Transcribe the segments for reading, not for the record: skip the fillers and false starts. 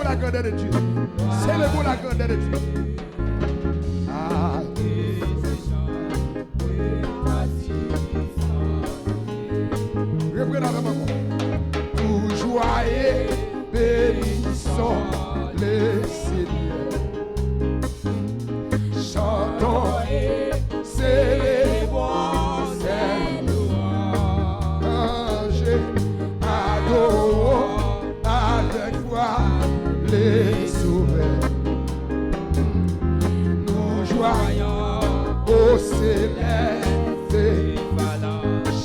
la grandeur de Dieu. Célébrons la grandeur de Dieu. Reprenons vraiment. Toujours et bénissons le Seigneur. Chantons et célébrons ses louanges. Adorons avec foi les sauveurs. Nous joignons au céleste.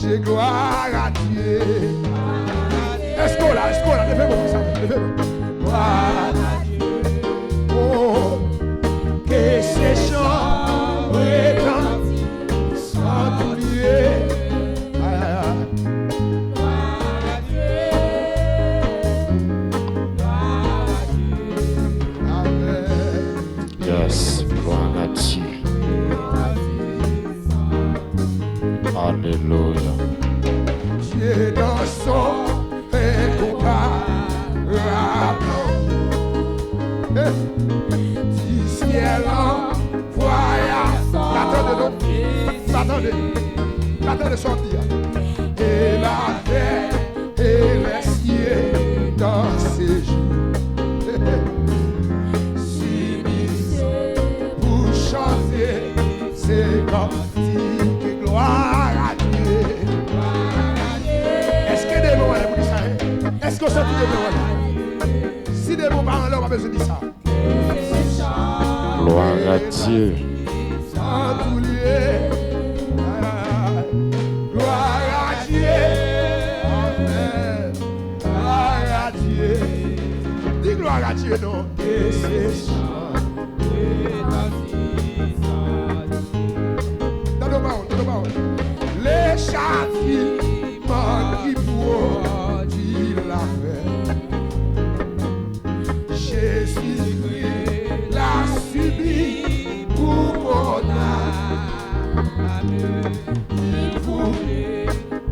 J'ai gloire à Dieu. Est-ce qu'on l'a, levez-moi ça, levez-moi. Gloire à Dieu. Oh, que ces chants retentissent sans oublier. Gloire à Dieu. Gloire à Dieu. Amen. Yes, gloire à Dieu. Alléluia. Dieu dans son incomparable. Du ciel envoya. L'attendez sortir. Et la terre et les cieux dans ses jours. S'unissent pour chanter ses cantiques. Gloire à Dieu. Est-ce que des mots pour dire ça? Est-ce que ça dit des mots? Si des mots parlent, on va besoin de dire ça. Gloire à Dieu. Sans tout lieu. Gloire à Dieu. Amen. Gloire à Dieu. Dis gloire à Dieu, non? Et c'est ça. Dans nos paroles. Les châtiments qui produisent la paix. Jésus-Christ l'a subi pour mon âme. Il voulait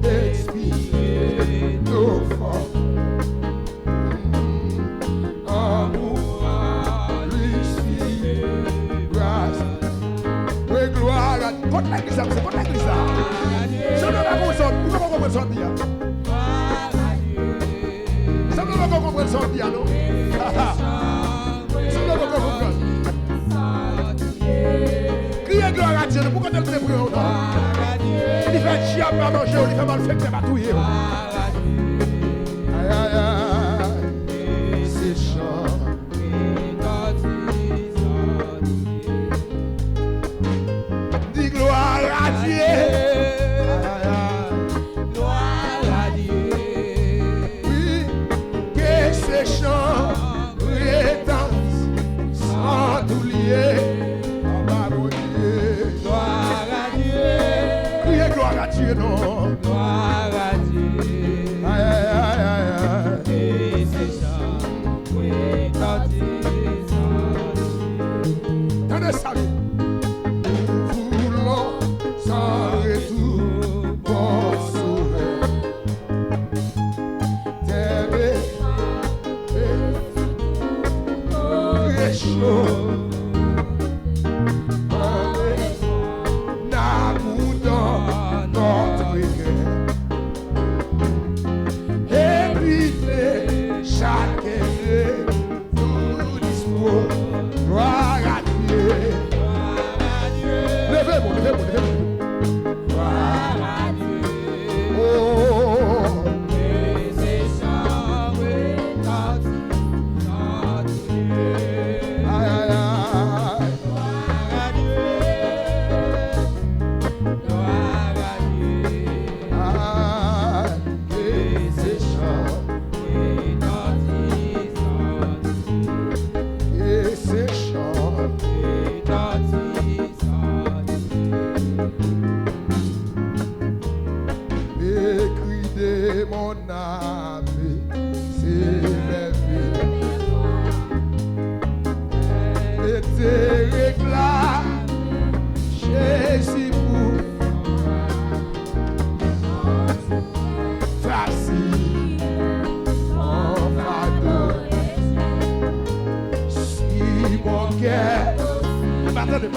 expier nos fautes. Amour, lui grâce. Oui, gloire à Dieu. Porte l'église, c'est porte l'église là. Ça ne va pas comprendre. Vous ne pouvez pas comprendre son bien. Ça ne va pas comprendre son bien, non? Ça ne va pas comprendre. Criez gloire à Dieu. Pourquoi tu le priez autant? Il fait chier à manger, il fait mal fait, il fait batouiller. Aïe, aïe, aïe. C'est chaud. Dis gloire à Dieu. Gloire à Dieu. Oui, que ces chants retentissent sans oublier. Gloire à Dieu. Criez gloire à Dieu, non? Gloire à Dieu. Aïe, aïe, aïe, aïe. Et ces chants retentissent. Tenez ça. Nous voulons sans retour bon sauveur. T'aimer et chaud. N'amour dans notre cœur. Et puis chaque année nous dispose. Gloire à Dieu. Levez-vous. Gloire à Dieu. Oh, et ces chants retentissent dans Dieu. Aïe, aïe, aïe. Attendez,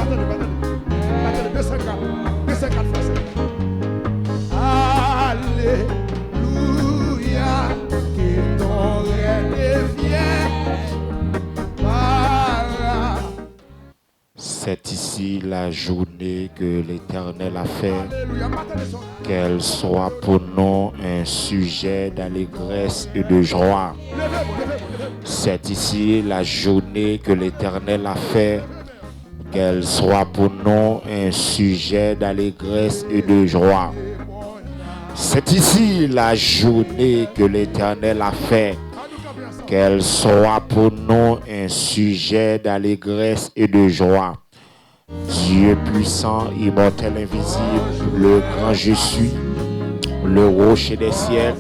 204 français. Alléluia, que ton règne vienne. C'est ici la journée que l'Éternel a fait, qu'elle soit pour nous un sujet d'allégresse et de joie. C'est ici la journée que l'Éternel a fait, qu'elle soit pour nous un sujet d'allégresse et de joie. C'est ici la journée que l'Éternel a fait, qu'elle soit pour nous un sujet d'allégresse et de joie. Dieu puissant, immortel, invisible, le grand je suis, le rocher des ciels.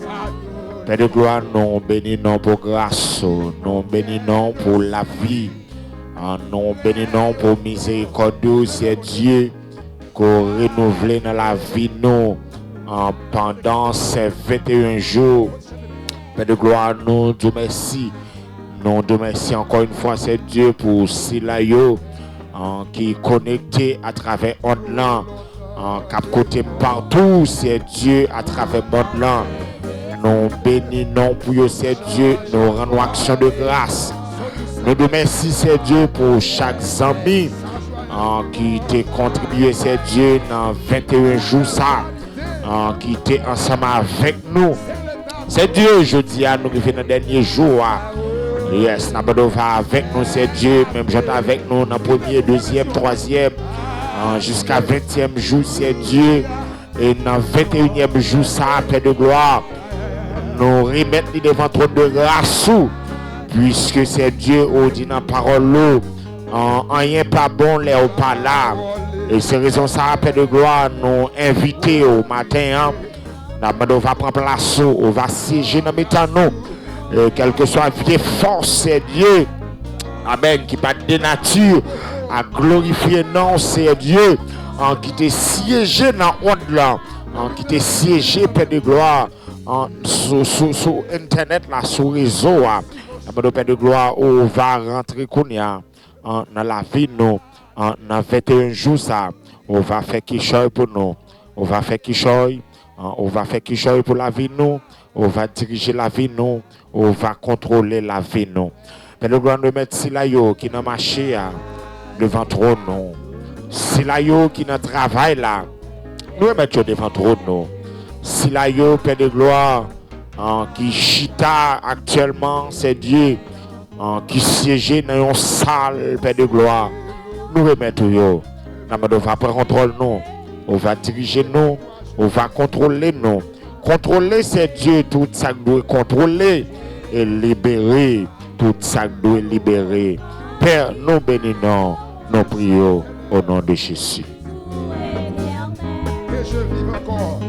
Père de gloire, nous bénissons pour grâce, nous bénissons pour la vie, nous bénissons pour miséricorde, c'est Dieu qu'on renouvelle dans la vie nous pendant ces 21 jours. Père de gloire, nous te remercions. Nous te remercions encore une fois, c'est Dieu pour Silayo qui est connecté à travers le monde, cap côté partout, c'est Dieu à travers le monde. Nous bénissons pour eux, c'est Dieu, nous rendons action de grâce. Nous te remercions, c'est Dieu, pour chaque ami qui t'a contribué, c'est Dieu, dans 21 jours, ça, qui était ensemble avec nous. C'est Dieu, je dis à nous qui dans le dernier jour. Yes, nous avec nous, c'est Dieu, même j'étais avec nous dans le premier, deuxième, troisième, jusqu'à 20e jour, c'est Dieu. Et dans le 21e jour, ça, Père de gloire, nous remettons devant ton de grâce, puisque c'est Dieu, au dit dans la parole, rien pas bon, là ou pas là. Et c'est raison ça, Père de gloire, nous inviter au matin, on va prendre place, on va siéger dans le nous. Quelle que soit la vieille force, c'est Dieu, amen, qui va de nature à glorifier, non, c'est Dieu, qui t'est siégé dans l'onde là, qui t'est siégé, Père de gloire, sur internet là, sur réseau, Père de gloire, on va rentrer dans la vie, nous, dans 21 jours, ça, on va faire quelque chose pour nous, on va faire quelque chose. On va faire quelque chose pour la vie, nous. On va diriger la vie, nous. On va contrôler la vie, nous. Mais le grand remettre Silayo qui n'a marché devant trône, nous. Silayo qui n'a travail là. Nous remettons devant trône, nous. Silayo, Père de gloire, qui chita actuellement, c'est Dieu, qui siégeait dans une salle, Père de gloire. Nous remettons, on va prendre contrôle, nous. On va diriger, nous. On va contrôler nous. Contrôler, c'est Dieu, tout ça doit contrôler et libérer tout ça doit libérer. Père, nous bénissons, nous prions au nom de Jésus. Que je vive encore.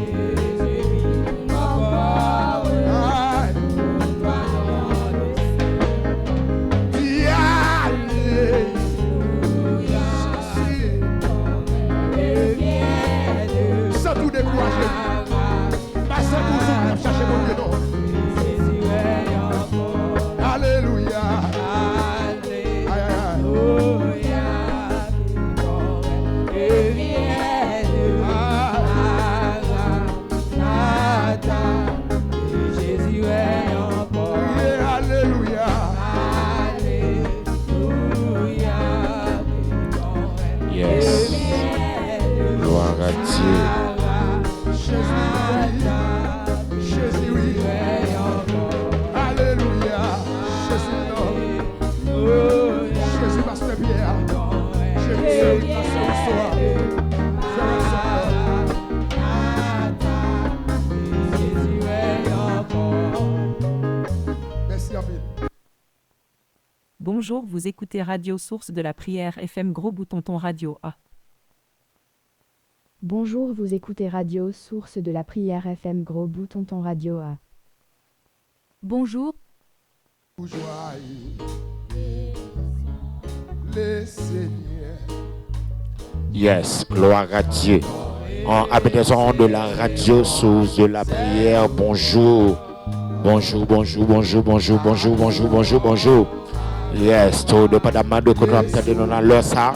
Bonjour, vous écoutez Radio Source de la Prière FM Gros Bouton Ton Radio A. Bonjour, vous écoutez Radio Source de la Prière FM Gros Bouton Ton Radio A. Bonjour. Yes, gloire à Dieu. En habitation de la Radio Source de la Prière, bonjour. Bonjour, bonjour, bonjour, bonjour, bonjour, bonjour, bonjour, bonjour. Yes, tout dépendamment de quoi nous entendons dans l'heure ça,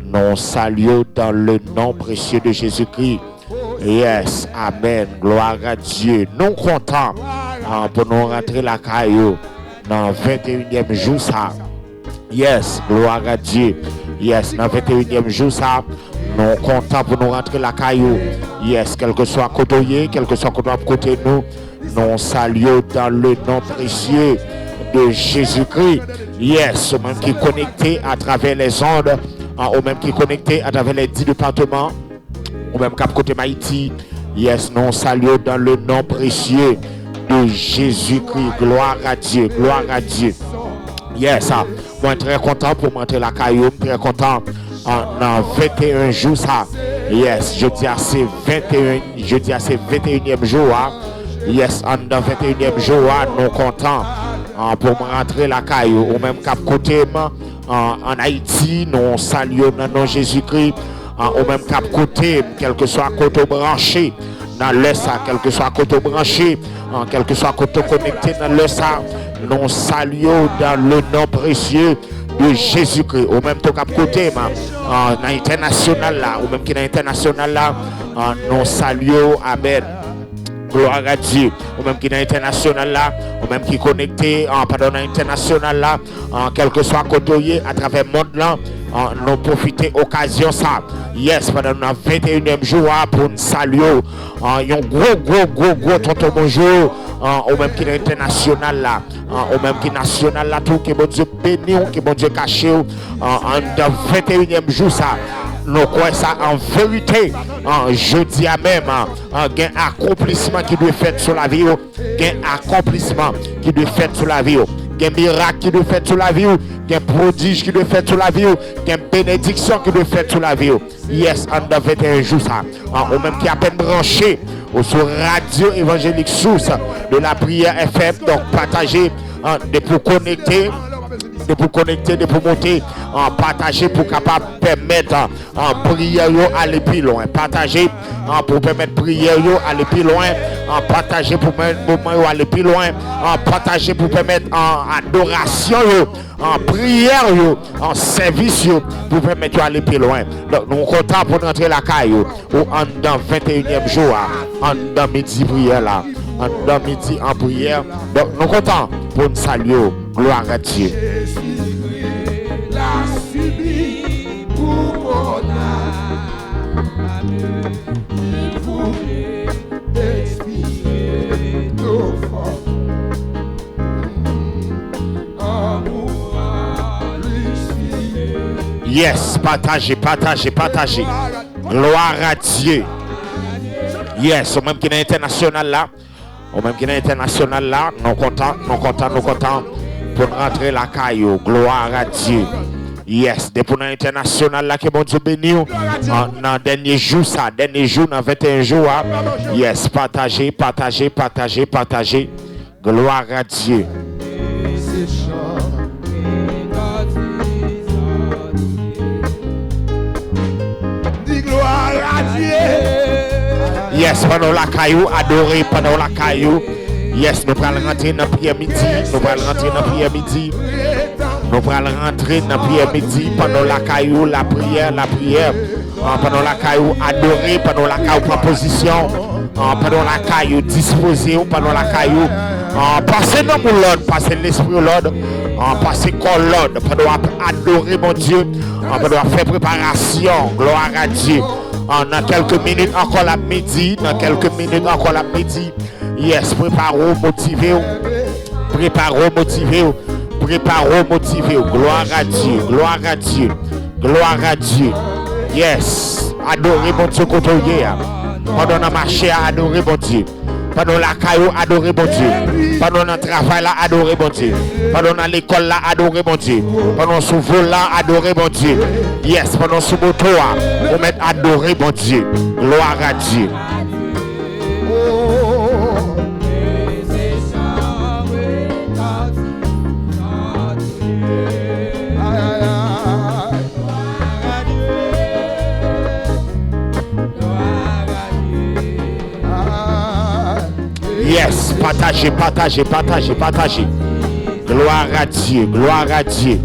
nous saluons dans le nom précieux de Jésus-Christ. Yes, amen, gloire à Dieu. Nous comptons pour nous rentrer la caillou dans le 21e jour ça. Yes, gloire à Dieu. Yes, dans le 21e jour ça, nous comptons pour nous rentrer la caillou. Yes, quel que soit côté, quel que soit côté nous, nous saluons dans le nom précieux de Jésus-Christ. Yes, ou même qui est connecté à travers les ondes, ou même qui est connecté à travers les 10 départements, ou même cap côté Haïti. Yes, nous saluons dans le nom précieux de Jésus-Christ. Gloire à Dieu, gloire à Dieu. Yes, moi je suis très content pour montrer la caillou, très content dans 21 jours ça. Yes, je dis à ces 21e jour. Yes, dans 21e jour, nous contents pour me rentrer la caillou, ou même cap côté en Haïti, nous saluons dans nom Jésus-Christ, ou même cap côté, quel que soit côté branché dans le ça, quel que soit côté branché, quel que soit côté connecté dans le ça, nous saluons dans le nom précieux de Jésus-Christ, ou même tout cap côté dans l'international là, ou même qui est international là, nous saluons, amen. Gloire à Dieu, ou même qui est international là, ou même qui est connecté pardon, international là, quel que soit côté à travers le monde là, nous profiter occasion ça. Yes, pendant le 21e jour pour nous saluer, un gros tonton bonjour, ou même qui est international là, ou même qui est national là, tout qui est bon Dieu béni, qui est bon Dieu caché, en 21e jour ça. Nous croyons ça en vérité. Je dis à même, un accomplissement qui doit faire sur la vie, un accomplissement qui doit faire sur la vie, un miracle qui doit faire sur la vie, un prodige qui doit faire sur la vie, une bénédiction qui doit faire sur la vie. Yes, en 21 jours ça. Ou même qui a peine branché sur Radio Évangélique Source de la prière FM. Donc partagez, de pour connecter. De pour connecter, de pour monter, partager pour capable permettre prière aller plus loin. Partager pour permettre prière aller plus loin. Partager pour permettre moment aller plus loin. Partager pour permettre adoration prière en service pour permettre aller plus loin. Donc nous comptons pour rentrer la caille ou en dans 21e jour en dans midi prière là. En dans midi en prière. Donc nous comptons pour nous saluer. Gloire à Dieu. Yes, partagez. Gloire à Dieu. Yes, au même qui est international là. Nous comptons pour rentrer la caillou. Gloire à Dieu. Yes, depuis l'international là que bon Dieu béni dans dernier jour ça, dans 21 jours. Yes, partagez. Gloire à Dieu. Gloire à Dieu. Yes, pendant la caillou, adoré pendant la caillou. Yes, nous allons rentrer dans la prière midi. Nous allons rentrer dans la prière midi pendant la caillou, la prière. Pendant la caillou, adoré, pendant la caillou, proposition. Pendant la caillou, disposé, pendant la caillou. Passez dans mon Lord, passez l'esprit au Lord. Passez comme Lord, pendant adorer mon Dieu. Pendant faire préparation, gloire à Dieu. Dans quelques minutes encore la midi. Yes, préparons, motivez. Gloire à Dieu. Yes, adorez mon Dieu côté hier. Pendant la marché à adorer mon Dieu. Pendant la caillou, adorez mon Dieu. Pendant le travail là, adorez mon Dieu. Pendant l'école là, adorez mon Dieu. Pendant sous vol là, adorez mon Dieu. Yes, pendant sous moto là, on met adorer mon Dieu. Gloire à Dieu. Yes, partagez. gloire à Dieu, gloire à Dieu.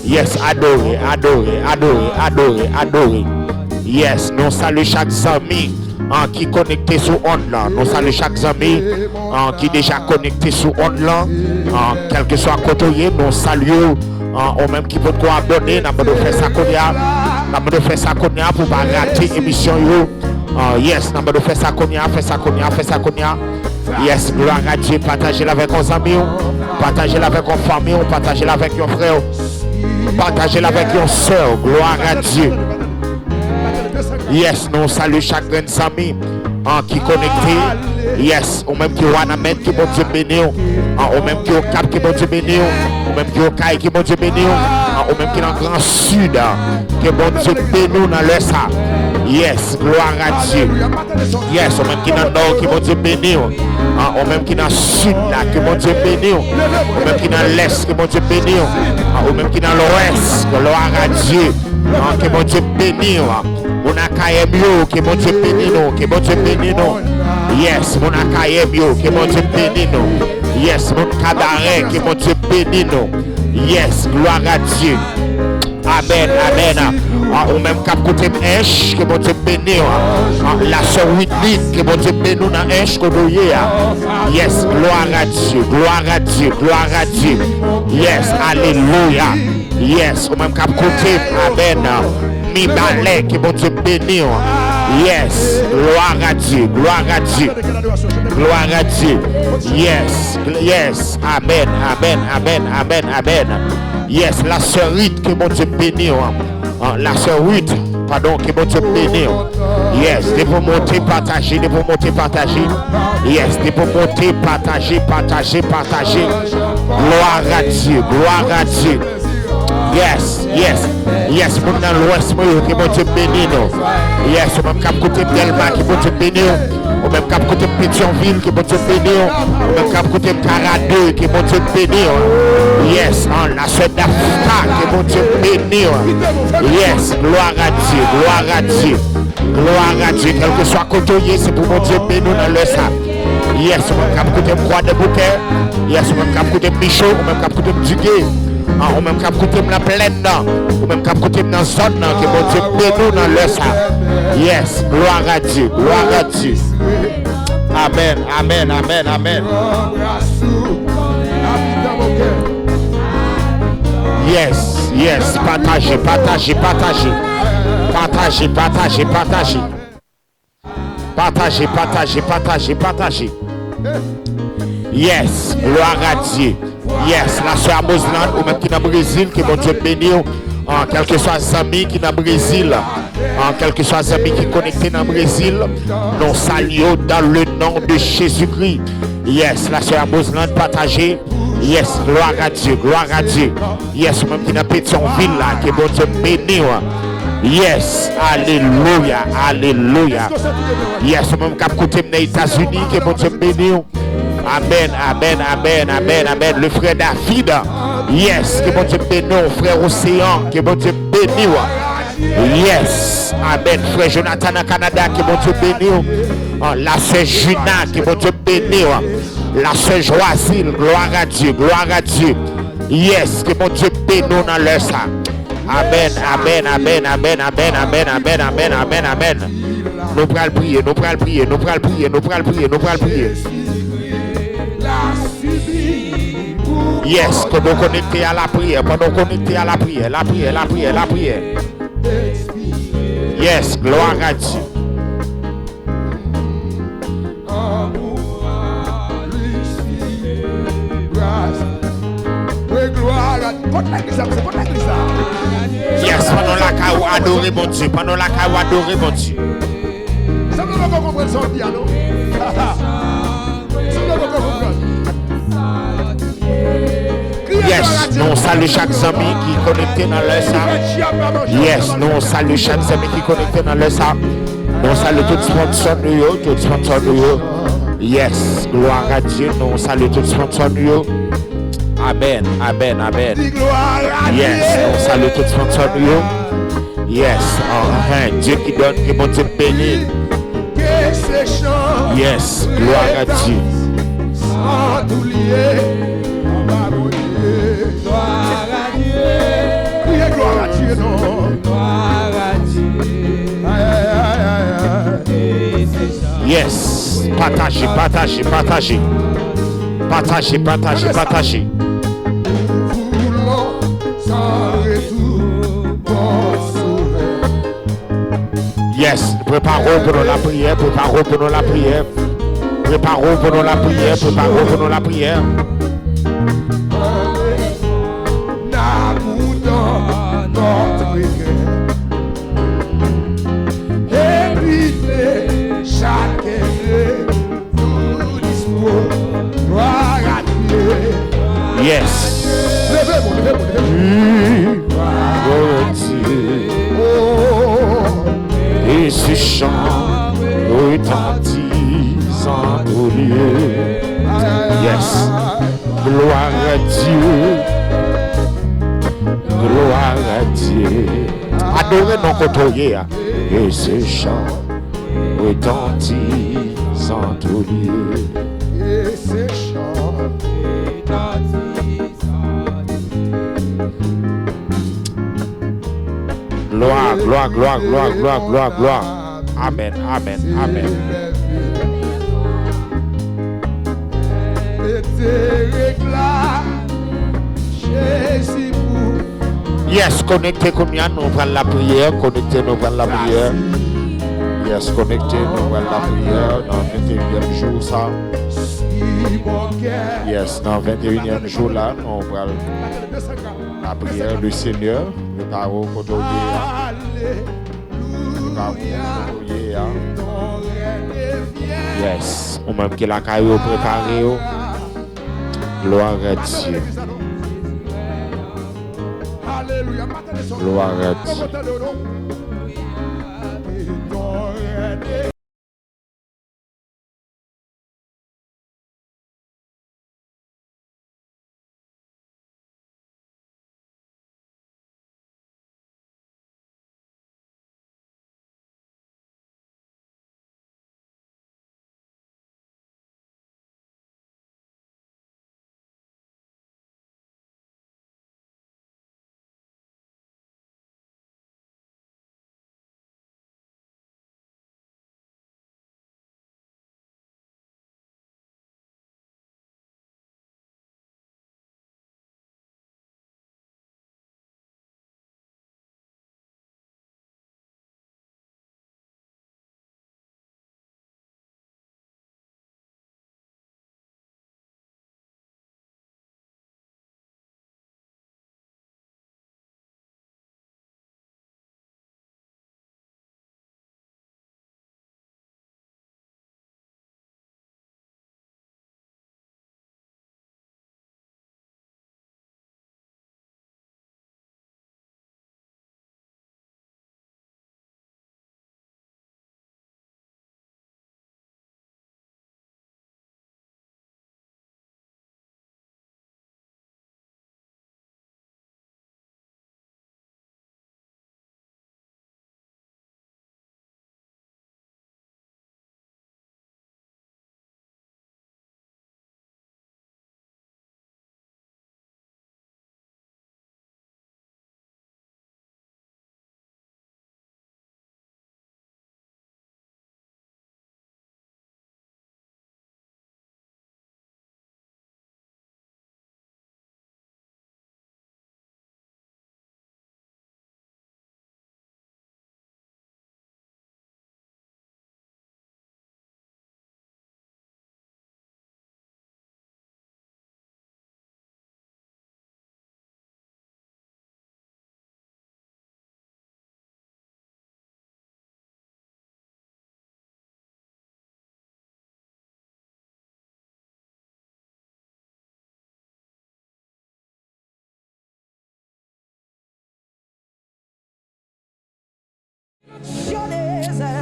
Yes, adorez, adorez, adorez, adorez, adorez. Yes, nous saluons chaque ami qui est connecté sur onde là. Nous saluons chaque ami qui est déjà connecté sur onde là. Quel que soit côté, nous saluons ou même qui peut quoi abonner. Nous avons fait ça qu'on a. Nous avons fait ça qu'on a pour ne pas rater l'émission. Yes, nous avons fait ça qu'on a, fait ça qu'on a, fait ça qu'on a. Yes, gloire à Dieu. Partagez-la avec vos amis, partagez-la avec vos familles, partagez-la avec vos frères, partagez-la avec vos soeurs. Gloire à Dieu. Yes, nous saluons chaque grand ami qui est connecté. Yes, ou même qui est en Amène, qui bon Dieu béni. Ou même qui est au Cap, qui bon Dieu béni. Ou même qui est au Caille, qui bon Dieu béni. Ou même qui est dans le Grand Sud, qui bon Dieu béni dans le ça. Yes, gloire à Dieu. Yes, ou même qui est dans le Nord, qui bon Dieu béni. Ou même qui est dans le Sud, là, qui bon Dieu béni. Ou même qui est dans l'Est, qui bon Dieu béni. Ou même qui est dans l'Ouest, gloire à Dieu. Que bon Dieu béni. Mon akaye mieux, que bon Dieu béni nous, que bon Dieu béni nous. Yes, mon akaye mieux, que bon Dieu béni nous. Yes, mon cabaret, que bon Dieu béni nous. Yes, gloire à Dieu. Amen, amen. Ou même cap côté H, que bon Dieu béni. La sœur Whitney, que bon Dieu béni nous dans H, que nous y. Yes, gloire à Dieu, gloire à Dieu, gloire à Dieu. Yes, alléluia. Yes, ou même cap côté, amen. Mi balai, que bon Dieu béni. Yes, gloire à Dieu, gloire à Dieu, gloire à Dieu. Yes, yes, amen, amen, amen, amen, amen. Yes, la sœur Ruth, que bon Dieu béni. La sœur Ruth, pardon, que bon Dieu béni. Yes, de pour monter, partager, de pour monter, partager. Yes, de pour monter, partager, partager, partager. Gloire à Dieu, gloire à Dieu. Yes, yes, yes, mon dans l'ouest, qui bon Dieu béni nous. Yes, ou même cap côté Delma, qui bon Dieu béni. Ou même cap côté Pétionville, qui bon Dieu béni. Ou même cap côté Caradeux, qui bon Dieu béni. Yes, la sœur d'Afrique, qui bon Dieu béni. Yes, gloire à Dieu, gloire à Dieu. Gloire à Dieu, quel que soit côté, c'est pour mon Dieu béni dans le sang. Yes, ou même cap côté Croix de Bouquet. Yes, ou même cap côté Michaud, ou même cap côté Duguay. Ou même cap côté la plaine, ou même cap côté dans la zone, que bon Dieu béni dans le sang. Yes, gloire à Dieu, gloire à Dieu. Amen, amen, amen, amen. Yes, yes, partagez, partagez, partagez. Partagez, partagez, partagez. Partagez, partagez, partagez, partagez. Yes, gloire à Dieu. Yes, la soeur Mosland, ou même qui est dans le Brésil, que bon Dieu béni. Quel que soit les amis qui sont dans le Brésil, quel que soit les amis qui sont connectés dans le Brésil, nous saluons dans le nom de Jésus-Christ. Yes, la soeur Mosland partagée. Yes, gloire à Dieu, gloire à Dieu. Yes, même qui est dans Pétionville, là, que bon Dieu béni. Yes, alléluia, alléluia. Yes, même qui côté des États-Unis, que bon Dieu béni. Amen, amen, amen, amen, amen. Le frère David, yes, que bon Dieu béni, frère Océan, que bon Dieu béni. Yes, amen. Frère Jonathan au Canada, que bon Dieu béni. La sœur Juna, que bon Dieu béni. La sœur Joisille, gloire à Dieu, gloire à Dieu. Yes, que bon Dieu béni dans leur sang. Amen, amen, amen, amen, amen, amen, amen, amen, amen, amen. Nous prenons prier, nous prenons prier, nous prenons prier, nous prenons prier, nous prenons prier. Yes, que nous connecter à la prière, pendant connecter à la prière, la prière, la prière, la prière. Yes, gloire à Dieu. Yes, pendant la caou adorer mon Dieu, pendant la caou adorer mon Dieu. Ça ne va pas comprendre son piano. Yes, nous saluons chaque ami qui est connecté dans le sang. Yes, nous saluons chaque ami qui est connecté dans le sang. Nous saluons tous les sponsors de nous, tous les sponsors de nous. Yes, gloire à Dieu, nous saluons tous les sponsors de nous. Amen, amen, amen. Yes, nous saluons tous les sponsors de nous. Yes, Dieu qui donne, que bon Dieu bénit. Yes, gloire à Dieu. Dieu, non. Gloire à Dieu. Aïe, aïe, aïe, aïe. Et ses chants. Yes. Partagez, partagez, partagez. Partagez, partagez, partagez. Voulons sans retour, bon sauveur. Yes. Préparons pour nous la prière. Préparons pour nous la prière. Préparons pour nous la prière. Préparons pour nous la prière. N'amour dans notre cœur. Évitez chaque erreur. Nous disposons. Gloire à Dieu. Yes. Levez-vous, levez-vous, levez-vous. Gloire à Dieu. Oh, Et ce chant retentit en tout lieu. Yes. Gloire à Dieu. Gloire à Dieu. Adorez nos côtoyers. Et ce chant retentit en tout lieu. et ces chants. Gloire, gloire, gloire, gloire, gloire, gloire, gloire. Amen, amen, amen. Yes, connectez comme nous prendre la prière. Connectez nous prendre la prière. Yes, connectez nous prendre la prière dans le 21e jour ça. Yes, dans le 21e jour là, on va la prière du Seigneur. Préparons pour toi. Yes, ou même qui la caillou préparé. Gloire à Dieu. Gloire à Dieu.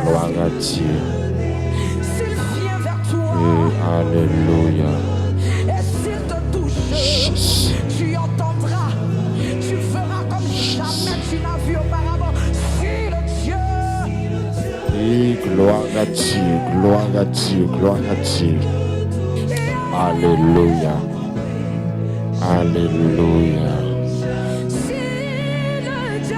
Gloire à Dieu. Et alléluia. Et s'il te touche, Jésus. tu entendras, tu feras comme jamais tu n'as vu auparavant. Si le Dieu, Et gloire à Dieu, gloire à Dieu, gloire à Dieu. Alléluia. Alléluia. si le Dieu,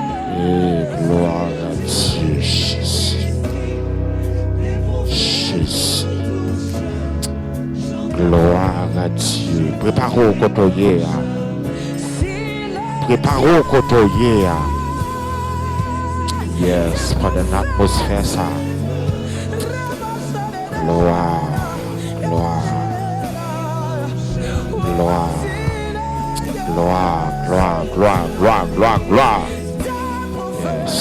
Préparez au côtoyer. Préparez au côtoyer. Yes, pendant l'atmosphère ça. Gloire, gloire, gloire, gloire, gloire, gloire, gloire, gloire, gloire. Yes.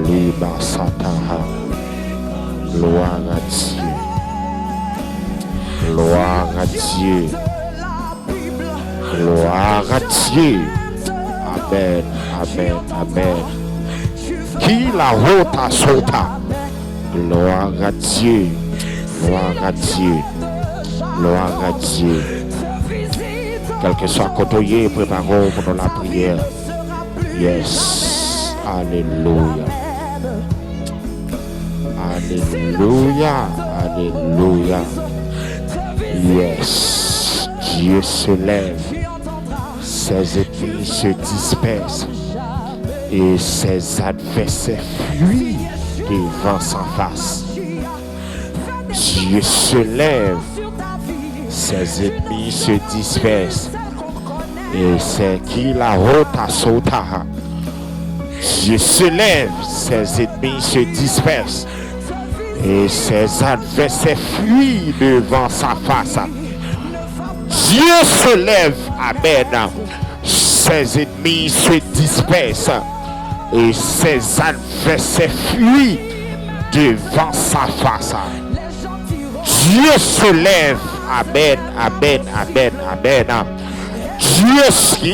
Liba Sataha. Gloire à Dieu. Gloire à Dieu. Gloire à Dieu. Amen, amen, amen. Qui la rota sota. Gloire à Dieu. Gloire à Dieu. Gloire à Dieu. Quel que soit côtoyé, préparons pour la prière. Yes. Alléluia. Alléluia. Alléluia. Yes. Dieu se lève. Ses ennemis se dispersent et ses adversaires fuient devant sa face. Dieu se lève, ses ennemis se dispersent et c'est qui la rota sota. Dieu se lève, ses ennemis se dispersent et ses adversaires fuient devant sa face. Dieu se lève, amen. Ses ennemis se dispersent et ses adversaires fuient devant sa face. Dieu se lève, amen, amen, amen, amen. Dieu se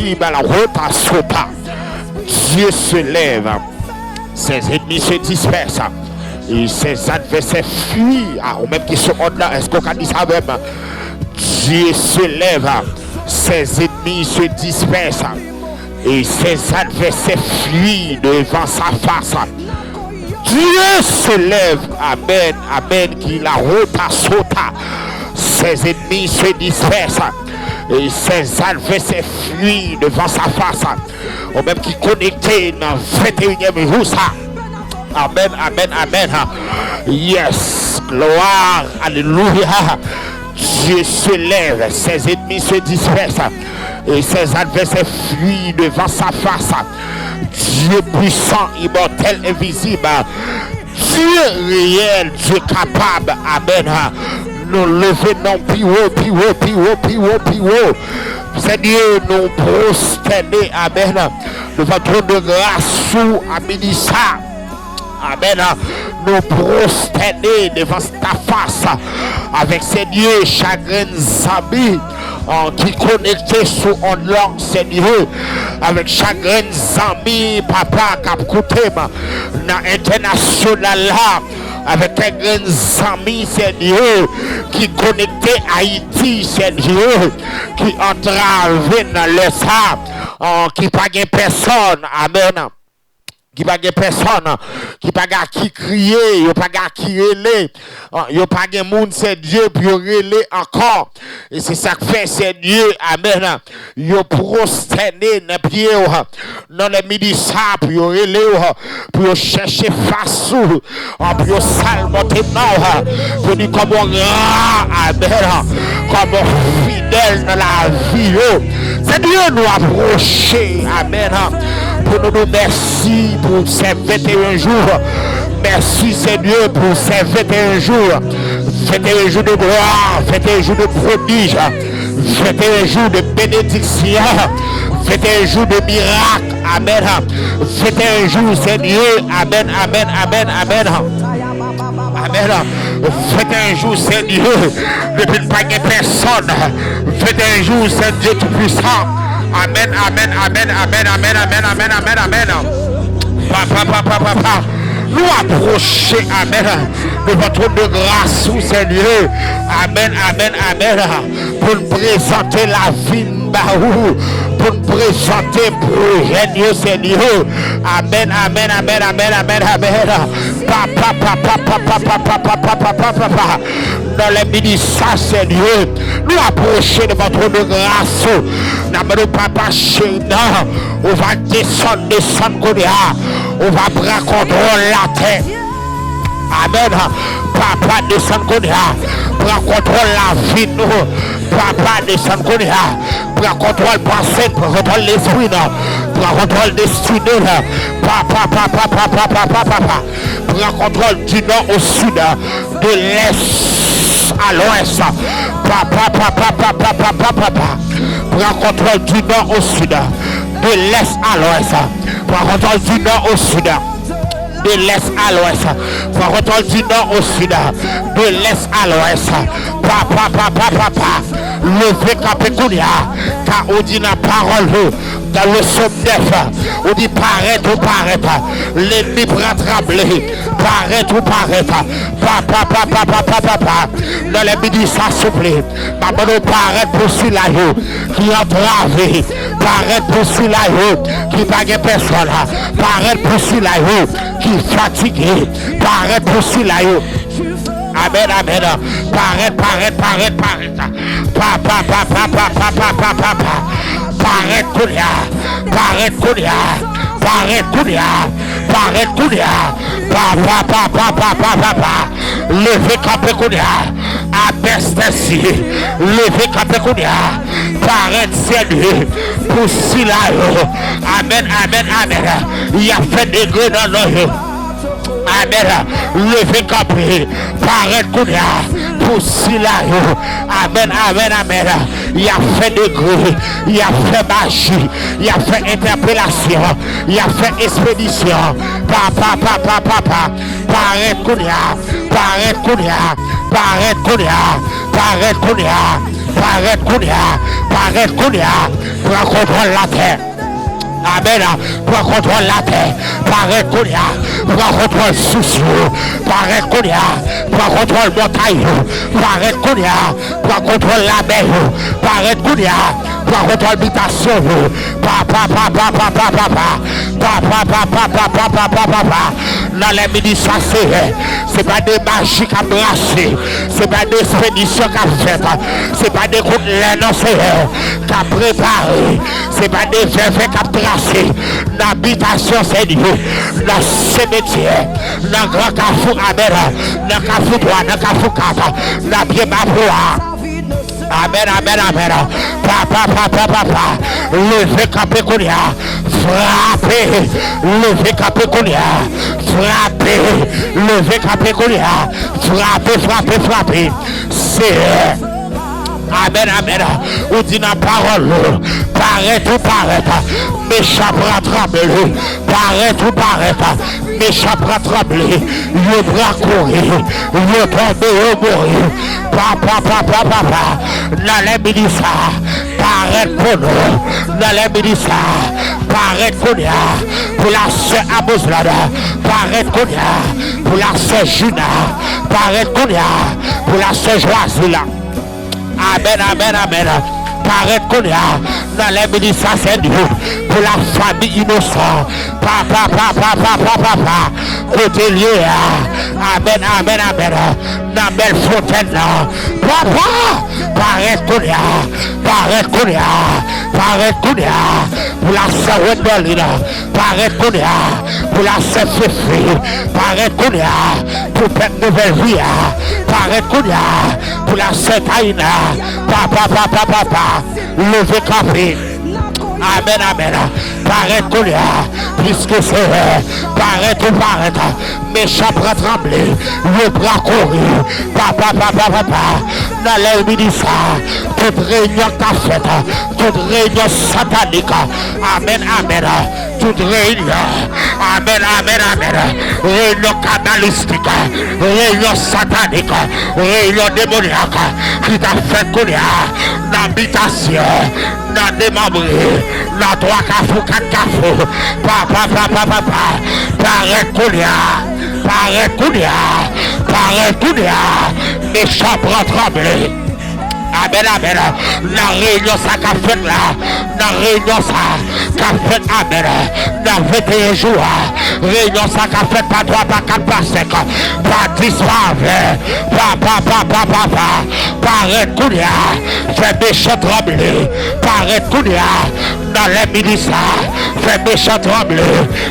lève, ses ennemis se dispersent et ses adversaires fuient. Ou même qui sont là, est-ce qu'on a dit ça même? Dieu se lève, ses ennemis se dispersent et ses adversaires fuient devant sa face. Dieu se lève, amen, amen, qui la rota sota. Ses ennemis se dispersent et ses adversaires fuient devant sa face. Ou même qui connecté dans le 21e jour ça. Amen, amen, amen. Yes, gloire, alléluia. Dieu se lève, ses ennemis se dispersent et ses adversaires fuient devant sa face. Dieu puissant, immortel, invisible, Dieu réel, Dieu capable, amen. Nous lever non plus haut, plus haut, plus haut, plus haut, plus haut. Seigneur, nous prosterner, amen, devant ton de grâce sous Aminissa. Amen. Nous prosterner devant ta face avec Seigneur, chagrin amis qui connecté sur on langue, Seigneur, avec chagrin amis, papa, qui côté dans international là, avec chagrin amis, Seigneur, qui connecté Haïti, Seigneur, qui entrave dans le ça, qui pas de personne, amen. Qui pas de personne, qui pas qui crier, yo pas qui relé, yo pas de monde c'est Dieu pour relé encore. Et c'est ça que fait c'est Dieu, amen. Yo prosterné dans pied dans les midi ça pour relé pour chercher face pour salmonter non pour dire comme amen, comme fidèle dans la vie. C'est Dieu nous approcher, amen. Pour nous merci pour ces 21 jours. Merci Seigneur pour ces 21 jours. 21 jours de gloire, 21 jours de prodige, 21 jours de bénédiction, 21 jours de miracle. Amen. 21 jours Seigneur. Amen, amen, amen, amen. Amen. 21 jours Seigneur. Depuis pas de personne. 21 jours Seigneur tout puissant. Amen, amen, amen, amen, amen, amen, amen, amen, amen. Papa. Nous approcher, amen, de votre de grâce, Seigneur. Amen, amen, amen. Pour nous présenter la vie, pour nous présenter projet, Seigneur. Amen, amen, amen, amen, amen, amen. Papa. Dans les ministères, Seigneur, nous approcher de votre de grâce. Nous papa chez nous, on va descendre, on va prendre contrôle la terre. Amen. Papa descend comme ça. prends contrôle la vie nous. Papa descend qu'on a. Prends contrôle pensée, prends contrôle l'esprit, prends contrôle destiné. Papa. Prends contrôle du nord au sud, de l'est à l'ouest. Papa. Prends contrôle du nord au sud, de l'est à l'ouest. Prends contrôle du nord au sud. De l'est à l'ouest, prends contrôle du nord au sud, de l'est à l'ouest. Papa, levez Capécounia, car on dit la parole dans le somme 9, on dit paraître, l'ennemi prend trembler, paraître, papa, dans les midi ça souffle, maman nous paraître pour celui-là qui a travé, paraître pour celui-là qui n'a pas personne, paraître pour celui-là qui est fatigué, paraître pour celui-là. Amen. Paraître. Levez Capécounia. Abestesi. Levez Capécounia. Paraître Seigneur. Pour cela. Amen. Il a fait des grès dans l'œil. Amen. Levez Capé. Paraître Kounia. Pour cela. Amen. Il a fait de gré. Il a fait magie. Il a fait interpellation. Il a fait expédition. Papa. Paraître Kounia. Prends contrôle la terre. Amen. Prends contrôle la terre. Paraître Kounia. Prends contrôle souci. Paraître Kounia. Prends contrôle montagne. Paraître Kounia. Prends contrôle la mer. Paraître Kounia. Prends contrôle habitation. Papa. Dans les ministres, c'est pas des magies qu'à brasser. C'est pas des expéditions qu'à faire. C'est pas des coups de l'énoncé qu'à préparer. C'est pas des verres qu'à tracer. L'habitation, c'est Dieu. Dans ce métier, dans le grand carrefour, amen. Dans le carrefour 3, dans le carrefour 4, dans le pied bas. Amen. Papa. Levez Capécounia. Frappez. Levez Capécounia. Levez Capécounia. Frappez. C'est... Amen. On dit la parole. Paraître. M'échappera trembler. Paraître. M'échappera trembler. Le bras courir. Le tomber mourir. Papa. Dans les ministres. Paraître pour nous. Dans les ministres. Paraître Kounia. Pour la sœur Aboslada. Paraître Kounia. Pour la sœur Juna. Paraître Kounia. Pour la sœur Joasila. Amen. Paraître Kounia. Dans les ministres, c'est Dieu. Pour la famille innocente. Papa. Côté lié. Amen. Dans belle fontaine. Papa. Paraître Kounia. Pour la sœur Wendolina. Paraître Kounia. Pour la sœur Féfé. Paraître Kounia. Pour cette nouvelle vie. Paraître Kounia. Pour la sœur Taïna. Papa. Levez Capé. Amen. Paraître Kounia. Puisque c'est paraître. M'échappera trembler. Le bras courir. Papa. Dans les ministres. Toute réunion qu'a faite. Toute réunion satanique. Amen. Toute réunion. Amen. Réunion canalistique. Réunion satanique. Réunion démoniaque. Qui t'a fait Kounia. L'habitation. Dans démembré. Dans 3 cafous, 4 cafous. Papa. Paraître Kounia. M'échappera trembler. Amen. La réunion ça qu'a fait là. La réunion ça qu'a fait amen. Dans 21 jours. Réunion ça qu'a fait pas 3, pas 4, pas 5. Pas 10, pas 20. Papa. Paraître Kounia. Fait méchant trembler. Paraître Kounia. Dans les ministres. Fais méchant trembler.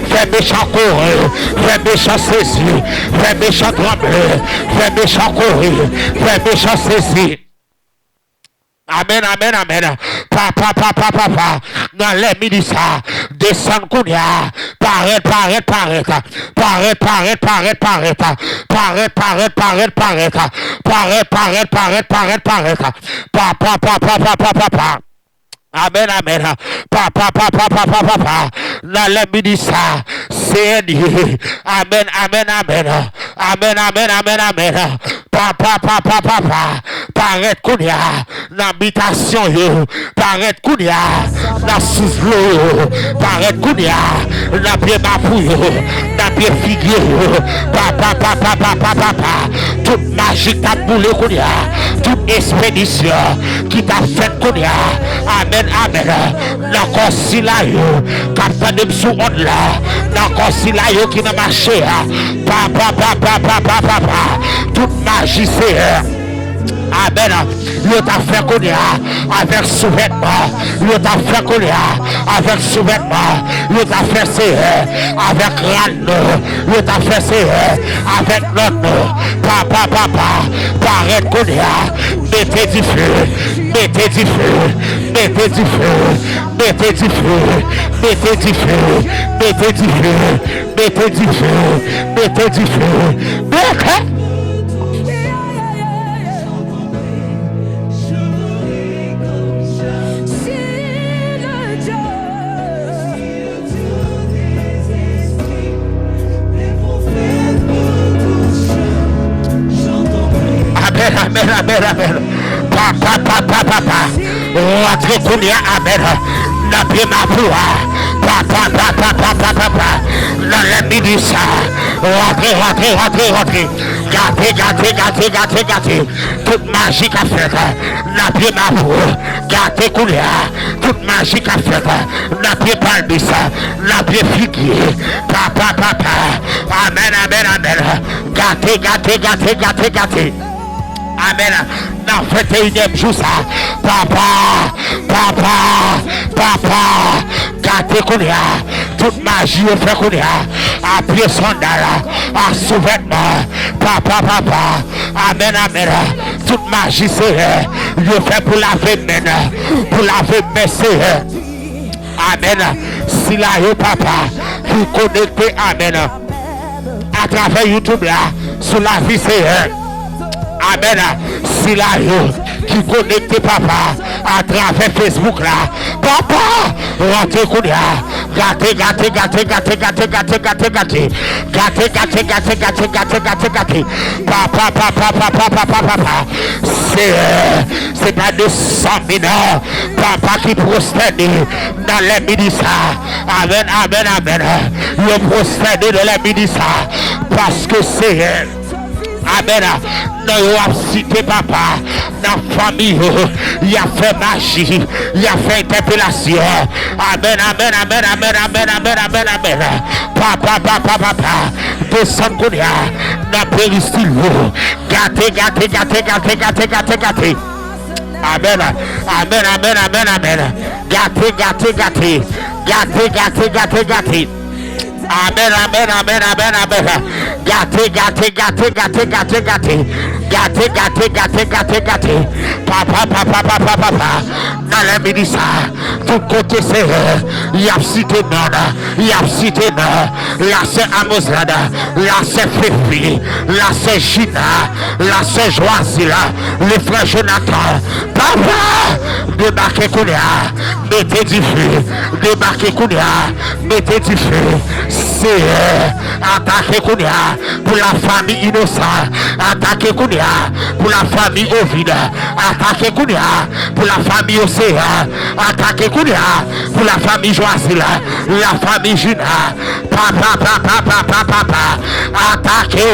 Fais méchant courir. Fais méchant saisir. Fais méchant trembler. Fais méchant courir. Fais méchant saisir. Amen, amen, amen. Papa. Dans les ministères, descend Kounia. Paraît. Papa. Amen, amen. Papa. Dans les ministères, c'est amen. Amen. Papa. Paraît Kounia. L'habitation, paraît Kounia. La sous-l'eau, paraît Kounia. La pied bafouille, la pied figure. Papa. Toute magie t'a boulé Kounia. Toute expédition qui t'a fait Kounia. Amen. N'encore si là, captain de sous on là. N'encore si là, qui n'a marché. Papa. Toute magie c'est. Amen. Yo t'a fait connaître avec sous-vêtements. Yo t'a fait connaître avec sous-vêtements. Yo t'a fait avec l'âne. Yo t'a fait avec l'âne. Papa. Paraît connaître. Mettez du feu. Amen. Papa. Rentrez Kounia, amen. N'a bien ma foi. Papa. Dans les ministères. Rentrez. Gâtez. Toute magie qu'a fait. N'a bien ma foi. Gâtez Kounia. Toute magie qu'a fait. N'a bien palmis. N'a bien figuier. Papa. Amen. Gâtez. Amen. Dans 21e jour ça. Papa. Gâtez Kounia. Toute magie au fait Kounia. À pied sandal. À sous-vêtements. Papa. Amen. Toute magie c'est. Je fais pour laver main. Pour laver mes c'est. Amen. Si là papa. Vous connectez. Amen. À travers YouTube là. Sur la vie c'est. Amen. Si là, qui connecte papa à travers Facebook là. Papa, rentrez Kounia. Gâtez. Papa. C'est pas de 100 mineurs. Papa qui prosterne dans les ministères. Amen. Il prosterne dans les ministères. Parce que c'est amen. Nous avons cité papa. Dans la famille, il a fait magie. Il a fait interpellation. Amen. Papa. Descend Kounia. Dans péristyle. Gâtez. Amen. Gâtez. Amen. Gâtez. Papa. Dans les ministères, tout côté c'est il y a cité non. Là c'est Amosada. Là c'est Fifi. Là c'est Gina. Là c'est Joasila. Le frère Jonathan. Papa, débarquez Kounia. Mettez du feu. C'est attaquer Kounia pour la famille innocente. Attaquer Kounia pour la famille Ovid. Attaquer Kounia pour la famille Océan. Attaquer Kounia pour la famille Joasila. La famille Gina. Papa. Attaquez.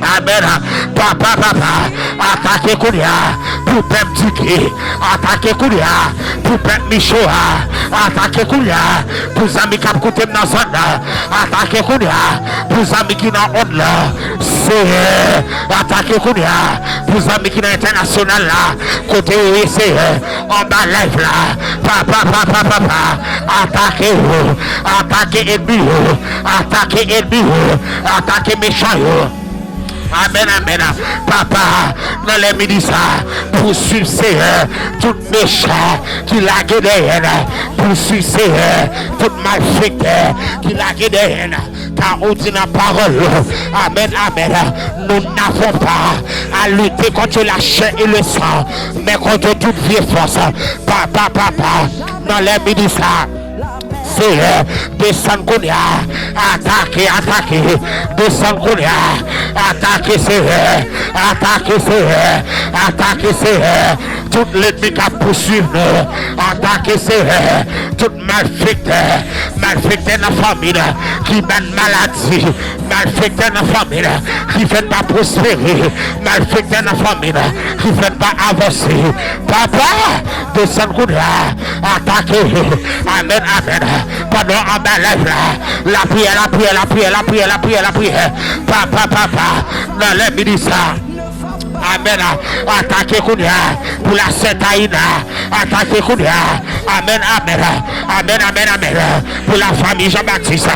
Amen. Papa. Attaquez Kounia. pour peuple Duké, attaquer Koulia, pour peuple Michoa, attaquer Koulia, pour amis qui côté dans zone là, attaquer Koulia, pour amis qui dans onde là, c'est attaquer Koulia, pour amis qui dans international là, côté c'est en bas live là, papa, attaquer ennemi, attaquer méchant. Amen, amen. Papa, dans les ministres, poursuivre tout méchant qui l'a guéri, poursuivre tout malfaiteur qui l'a guéri. Car on dit la parole, amen, amen. Nous n'avons pas à lutter contre la chair et le sang, mais contre toute vieille force. Papa, dans les ministres. Descendre Kounia, attaquer, descendre Kounia, attaquer tout l'ennemi qui poursuivre nous, attaquer tout malfecté dans la famille, qui mène maladie, malfecté dans la famille, qui fait pas prospérer, malfecté dans la famille, qui fait pas avancer. Papa, descendre Kounia, attaquer, amen, amen. Pendant un bel live là, la prière, papa, dans les ministères. Amen. Attaquez Kounia pour la Sainte-Aïna. Attaquez Kounia. Amen. Pour la famille Jean-Baptiste.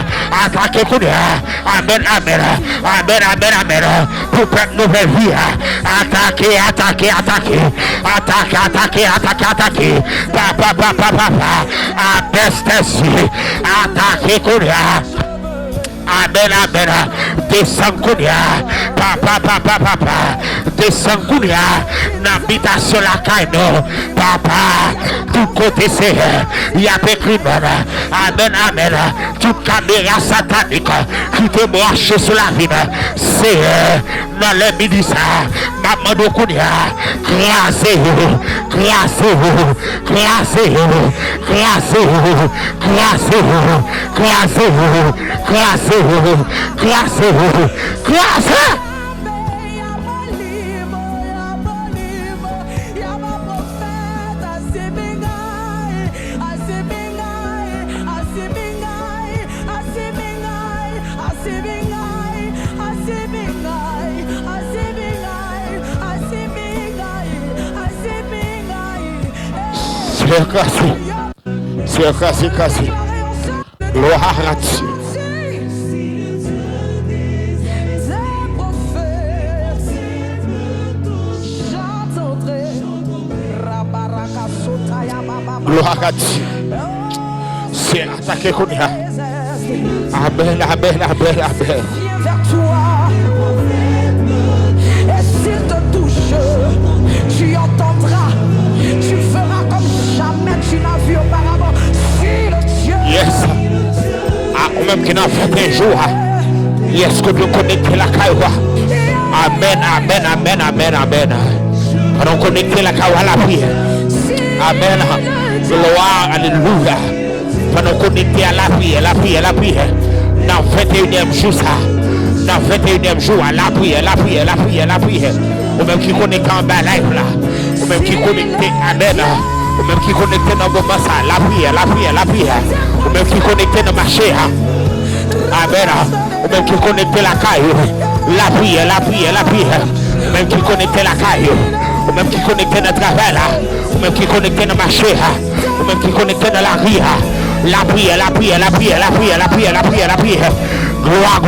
Attaquez Kounia. Amen. Pour cette nouvelle vie. Attaquez. Papa. Attaquez Kounia. Amen. Descends Kounia. Papa. Descends Kounia. N'habitation la caille. Papa. Tout côté c'est. Il y a des crimes. Amen. Toute caméra satanique qui te branche sur la vie. C'est dans les ministères. Maman de Kounia. Grâce-vous. C'est cassé. Gloire à Dieu. Gloire à Dieu. C'est attaqué qu'on a. Amen. Viens vers toi. Et s'il te touche, tu entendras. Tu feras comme jamais tu n'as vu auparavant. Si le Dieu. Yes. Ou même qui n'a fait un jour. Yes, que nous connecter la caille. Amen. On connecter la caille à la prière. Amen. Gloire, alléluia. Pendant connecter à la prière. Dans 21e jour ça. Dans 21e jour, la prière. Ou même qui connecte en bas live là. Ou même qui connecte, amen. Ou même qui connecte dans le moment ça. La prière. Ou même qui connecte dans ma chair. Amen. Ou même qui connecte la caille. La prière. Ou même qui connecte la caille. Ou même qui connecte dans le travail là. Ou même qui connecte dans ma chair. Ou même qui connecte dans la vie. La prière. Gloire.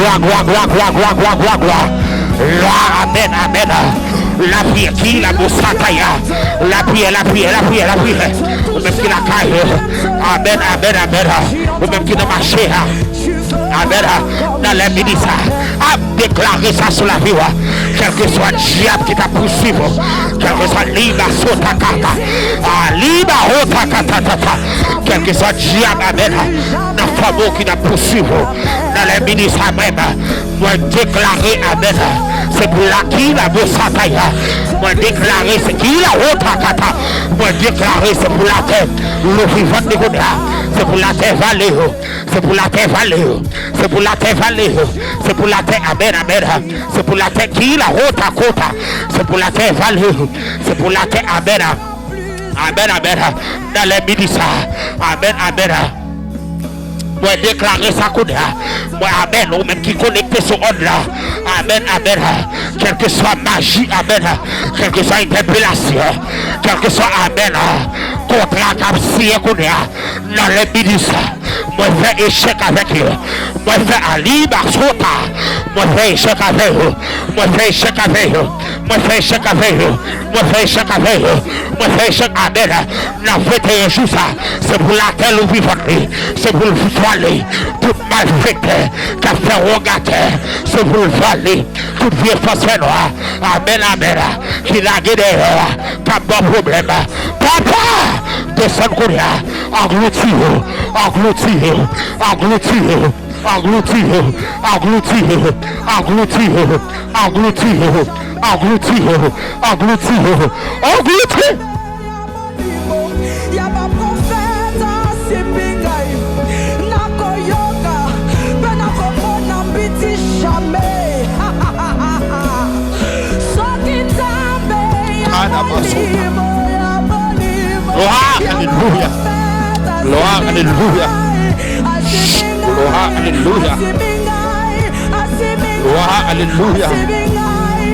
Amen. La prière qui la Moussataya. La prière. Même qui la caille. Amen. Même qui dans ma chair. Amen. Dans les ministères. A déclaré ça sur la vie. Quel que soit le diable qui t'a poursuivi. Quel que soit Liba Sotakata. Liba Otakata. Quel que soit le diable. Amen. Dans le fameux qui t'a poursuivi. Dans les ministères même. Moi déclarer. Amen. C'est pour la qui la Moussataya. Moi déclarer c'est qui la Otakata. Moi déclarer c'est pour la terre. Le vivant de Goda. C'est pour la terre vallée. C'est pour la terre vallée. C'est pour la terre vallée. C'est pour la terre, amen. C'est pour la terre qui la haute à côte. C'est pour la terre vallée. C'est pour la terre. Amen. Amen, amen. Dans les midi ça. Amen, amen. Moi déclarer ça qu'on a. Moi amen. Ou même qui connecté sur onde là. Amen, amen. Quelle que soit magie, amen. Quelle que soit interpellation. Quel que soit amen. Contrat capsien qu'on a. Dans les midi ça. Moi fais échec avec eux. Moi fais Ali Barsota. Moi fais échec avec eux. Moi fais échec avec eux. Moi fais échec avec eux. Moi fais échec avec eux. Moi fais échec amen. Dans 21 jours ça. C'est pour la terre où vivons. C'est pour le voler. Tout malfaiteur qui a fait rogateur. C'est pour le voler. Toute vieille force noire. Amen, amen. Qui l'a guidé. Qui a bon problème. Papa. Descends qu'on a. Engloutir. Engloutir. Engloutir. Engloutir, engloutir, engloutir, engloutir, engloutir, engloutir, engloutir. Y'a pas prophète, c'est bigay. Nako yoga, ben nako mon ambiti jamais. Alléluia. Gloire, alléluia. Gloire, alléluia. Gloire, alléluia.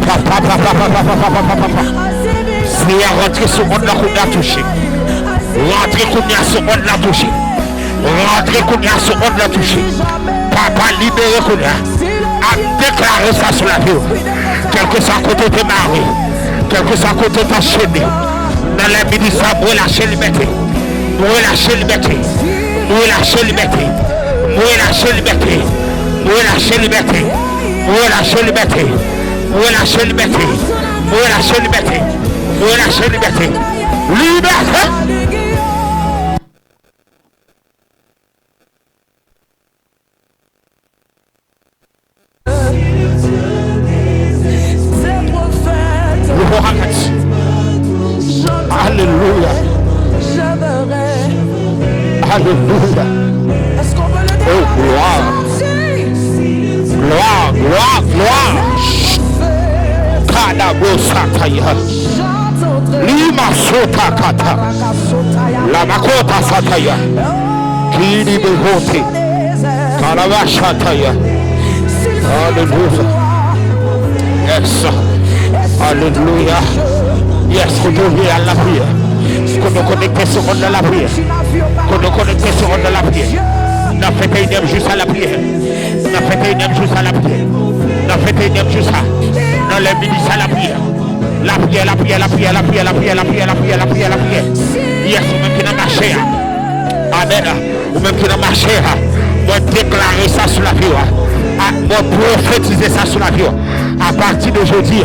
Papa, papa, papa, papa, papa, papa. Seigneur, rentrez sur monde là qu'on a touché. Rentrez qu'on a sur monde là touché. Rentrez qu'on a sur monde là touché. Papa, libérez qu'on a. A déclaré ça sur la vie. Quel que soit côté de mari. Quel que soit côté de ta chaîne. Dans les ministères, vous lâchez liberté. Vous lâchez liberté. Vous lâchez liberté. Vous lâchez liberté. Vous lâchez liberté. Vous lâchez liberté. Vous lâchez liberté. Vous lâchez liberté. Vous lâchez liberté. Liberté. Alléluia. Alléluia. Oh, gloire. Gloire, gloire, gloire. Kadabo sataya. Lima sota kata. La makota sataya. Kini bevote. Kalava sataya. Alléluia. Yes. Alléluia. Yes, qu'on devient à la prière. Qu'on nous connecte sur monde de la prière. Qu'on nous connecte sur monde de la prière. N'a fait une juste à la prière. N'a fait une juste à la prière. N'a fait une juste à. Dans les ministres à la prière. La prière, la prière, la prière, la prière, la prière, la prière, la prière, la prière, la prière. Yes, ou même qui n'a marché. Amen. Ou même qui n'a marché. Moi déclarer ça sur la vie. Moi prophétiser ça sur la vie. À partir d'aujourd'hui.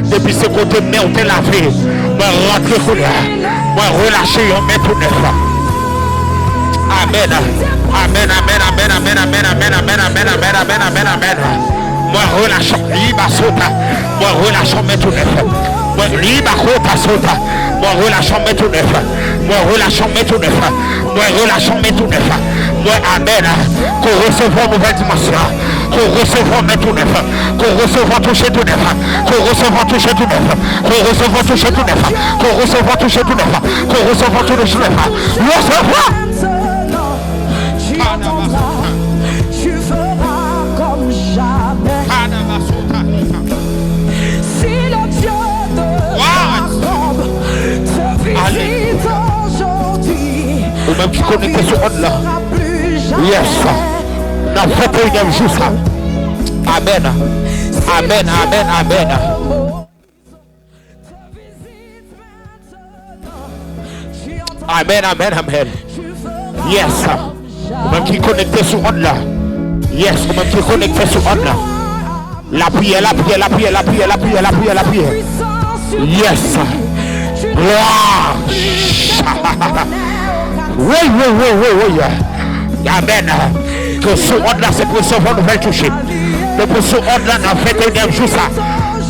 Depuis ce côté, mais on t'a lavé. Moi, rentrer pour là. Moi, relâcher, on met tout neuf. Amen. Amen, amen, amen, amen, amen, amen, amen, amen, amen, amen, amen, amen. Moi, relâchons, liba sota. Moi, relâchons, met tout neuf. Moi, liba kota sota. Moi, relâchons, met tout neuf. Moi, relâchons, met tout neuf. Moi, relâchons, met tout neuf. Moi, amen. Qu'on recevons nouvelle dimension. Qu'on recevons met tout neuf. Qu'on recevons toucher tout neuf. Qu'on recevons toucher tout neuf. Qu'on recevons toucher tout neuf. Qu'on recevons toucher tout neuf. Qu'on recevons tout neuf. Recevons. Tu feras comme jamais. Si le Dieu de la tombe te visite aujourd'hui, ou même qui connecte sur monde là. Yes. Dans 21e jour ça. Amen. Amen, amen, amen. Amen, amen, amen. Yes. Ou même qui connecte sur monde là. Yes, ou même qui connecte sur monde là. La prière, la prière, la prière, la prière, la prière, la prière, la prière. Yes. Gloire. Oui, oui, oui, oui, oui. Amen. Que ce monde là, c'est pour recevoir nous faire toucher. Que pour ce monde là, dans 21e jour ça.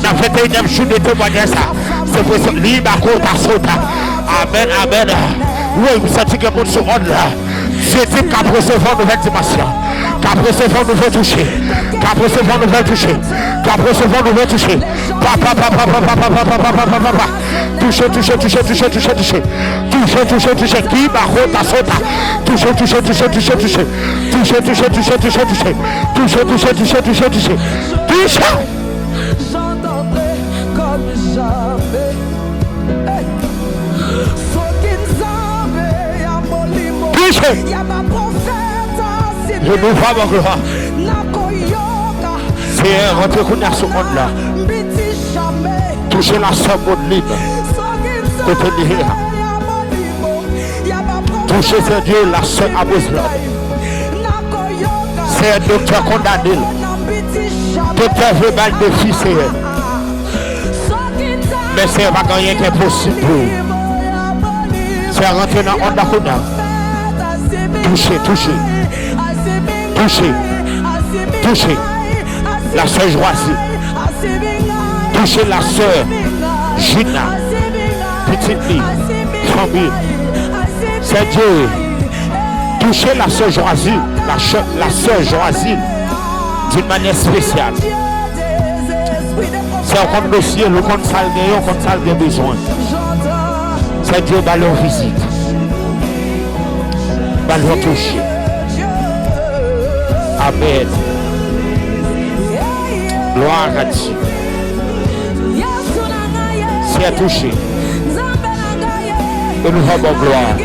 Dans 21e jour de témoignage ça. C'est pour ce libre à côté à sota. Amen, amen. Oui, vous sentez que pour ce monde là, c'est qu'à recevoir une nouvelle dimension. Qu'à recevoir nous faire toucher. Qu'à recevoir nous faire toucher. Qu'à N'a recevoir nouveau toucher. Papa. Toucher. Qui barota sota. Toucher. J'entendrai comme jamais. Toucher. Je nous vois mon gloire. C'est un rentré sur le monde là. Toucher la somme de libre. Côté lié. Toucher c'est Dieu, la soeur Abosla. C'est un docteur condamné. Docteur veut mal de fils. Mais c'est pas rien qui est possible. C'est rentrer dans le monde. Toucher. La sœur Joisie. Toucher la sœur Gina. Petite fille. Famille. C'est Dieu. Toucher la sœur Joisie. La sœur Joisie. D'une manière spéciale. C'est un compte dossier, le compte salgué, le compte salgué besoin. C'est Dieu qui leur visite. Va leur toucher. Amen. Gloire à Dieu. C'est touché. Et nous avons gloire.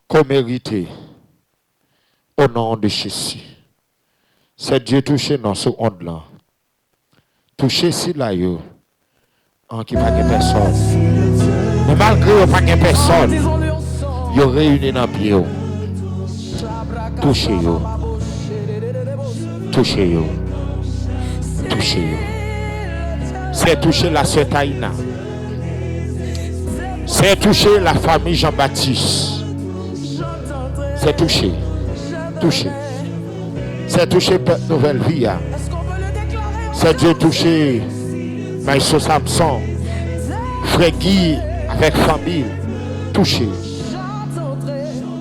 Qu'on mérite. Au nom de Jésus. C'est Dieu touché dans ce monde-là. Touché si là, yo. En qui pas de personne. Mais malgré qu'il n'y a pas de personne, il y a réuni dans le pied. Touché yo. C'est toucher la sœur Taïna. C'est toucher la famille Jean-Baptiste. C'est toucher. C'est toucher Nouvelle Vie. C'est Dieu toucher Maïso Samson. Frère Guy avec famille. Toucher.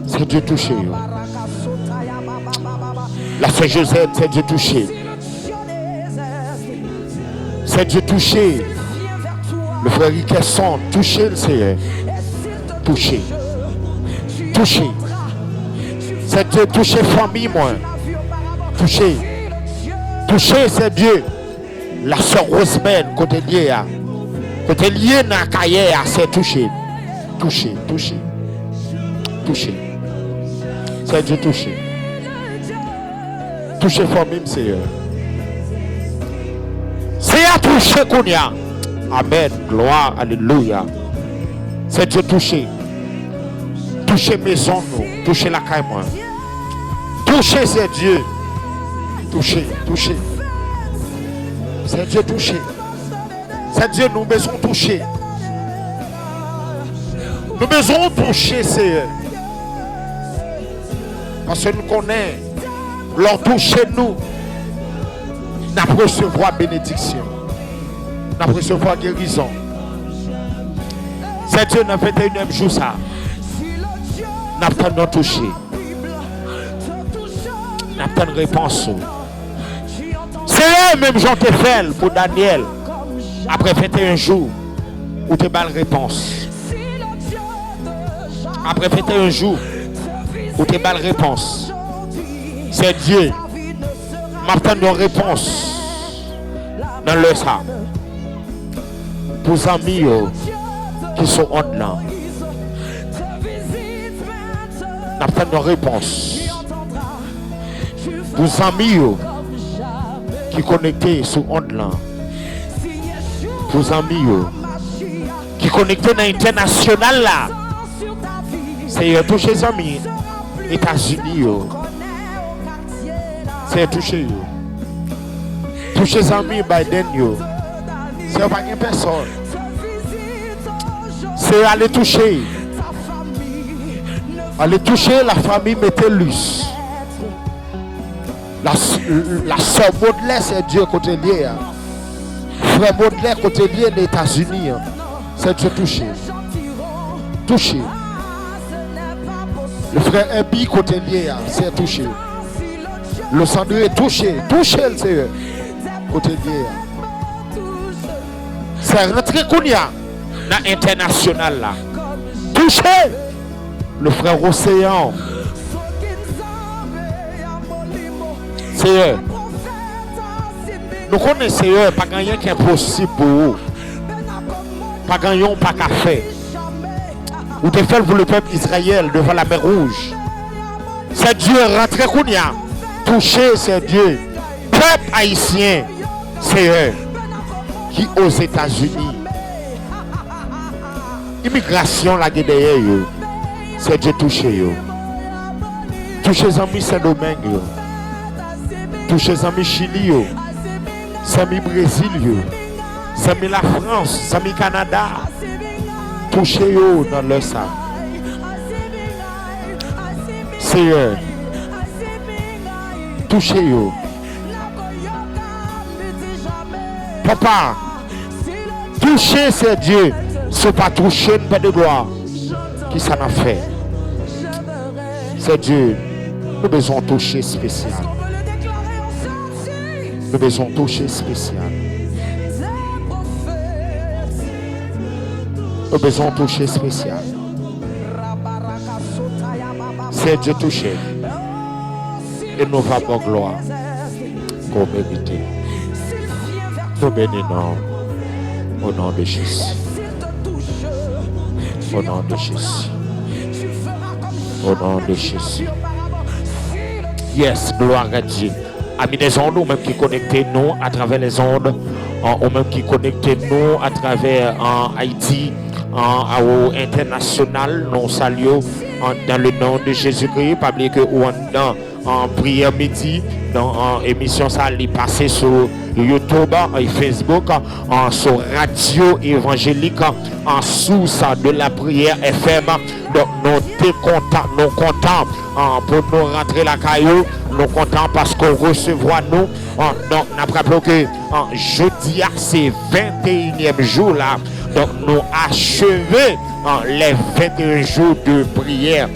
C'est Dieu toucher. La sœur Josette, c'est Dieu touché. C'est Dieu touché. Le frère Riquesson, touché le Seigneur. Touché. C'est Dieu touché famille, moi. Touché, c'est Dieu. La sœur Rosemène, côté lié, dans la carrière, c'est touché. C'est Dieu touché. Toucher famille, Seigneur. C'est à toucher qu'on y a. Amen. Gloire. Alléluia. C'est Dieu toucher. Toucher maison, nous. Toucher la caille, moi. Toucher, c'est Dieu. Toucher. C'est Dieu toucher. C'est Dieu, nous besoin toucher. Nous besoin toucher, Seigneur. Parce que nous connaissons. Leur toucher nous, nous recevoir bénédiction, nous recevoir guérison. C'est Dieu dans le 21e jour ça. Nous avons touché. Nous avons réponse. C'est eux même Jean te fait pour Daniel. Après 21 jours, où tu as la réponse. Après 21 jours, où tu as la réponse. C'est Dieu. M'attend nos réponses dans le ça. Pour les amis qui sont en là. M'attend nos réponses. Pour les amis qui sont connectés sur onde là. Pour les amis qui sont connectés dans l'international là. C'est tous les amis États-Unis. C'est toucher. Toucher les amis Biden. C'est pas une personne. C'est aller toucher. Aller toucher la famille Métellus. La sœur Baudelaire, c'est Dieu côté lié. Frère Baudelaire côté lié des États-Unis. C'est Dieu touché. Touché. Le frère Ebi côté lié, c'est touché. Le sang est touché. Touché le Seigneur. côté guerre. C'est rentré Kounia dans l'international là. Touchez le frère Océan. C'est eux. Nous connaissons eux, pas rien qui est possible pour eux. Pas gagnons, pas qu'à faire. Ou de faire pour le peuple Israël devant la mer Rouge. C'est Dieu rentré Kounia. Toucher, c'est Dieu. Peuple haïtien, c'est eux qui aux États-Unis. Immigration, la guerre derrière eux. C'est Dieu touché eux. Toucher les amis Saint-Domingue. Toucher les amis Chili. Les amis Brésil. Les amis la France. Les amis Canada. Toucher eux dans leur sang. C'est eux. Touchez eux. Papa, toucher c'est Dieu. C'est pas toucher une paix de gloire. Qui ça n'a fait? C'est Dieu. Nous besoin de toucher spécial. Nous besoin de toucher spécial. Nous besoin de toucher spécial. C'est Dieu touché. Et nous va pour gloire. Pour mériter. Nous bénissons au nom de Jésus. Au nom de Jésus. Au nom de Jésus. Yes, gloire à Dieu. Amis des ondes, ou même qui connectez nous à travers les ondes, ou même qui connectez nous à travers Haïti, au international, nous saluons dans le nom de Jésus-Christ. Pas oublier que en prière midi, dans émission ça est passé sur YouTube et Facebook, sur Radio Évangélique, en source de la prière FM. Donc nous sommes contents pour nous rentrer la caillou. Nous contents parce qu'on recevra nous. Donc nous rappelons que jeudi c'est 21e jour là. Donc nous achevons les 21 jours de prière,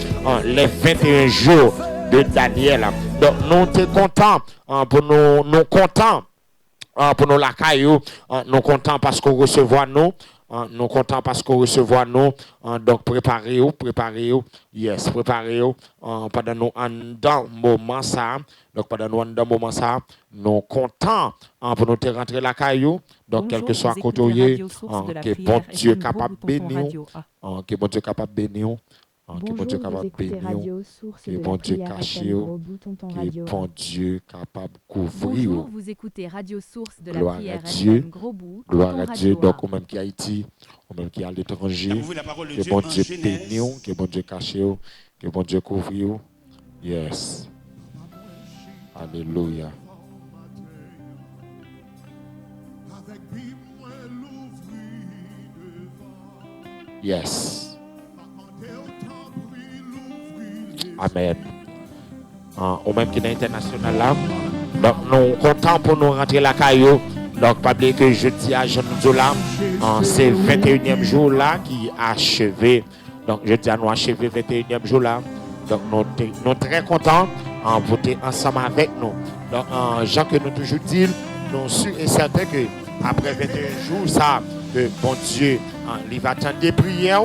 les 21 jours de Daniel. Donc nous sommes contents pour nous contents pour nous la caillou. Nous contents parce qu'on recevra nous. Nous contents parce qu'on recevra nous. Donc préparez-vous. Yes, préparez-vous. Pendant nous dans moment ça. Donc pendant nous dans moment ça, nous contents pour nous te rentrer la caillou. Donc quel que soit côté, que bon Dieu capable de bénir. Que bon Dieu capable de bénir. Que bon Dieu capable de bénir. Que bon Dieu caché. Que bon Dieu capable de couvrir. Bonjour, vous écoutez Radio Source de la Gloire prière à Dieu. FM Gros Bout. Gloire à Dieu. Donc, au même qui Haïti, au même qui à l'étranger, que bon Dieu bénisse, que bon Dieu cache, que bon Dieu couvre. Yes. Alléluia. Yes. Amen. Au même qui est international là. Donc, nous comptons pour nous rentrer la caillou. Donc, pas oublier que jeudi à Jean-Nous là, c'est 21e jour là qui a achevé. Donc, jeudi à nous achevé 21e jour là. Donc, nous sommes très contents de voter ensemble avec nous. Donc, Jean que nous toujours dit, nous sommes certains que après 21 jours, ça, que bon Dieu, il va attendre des prières,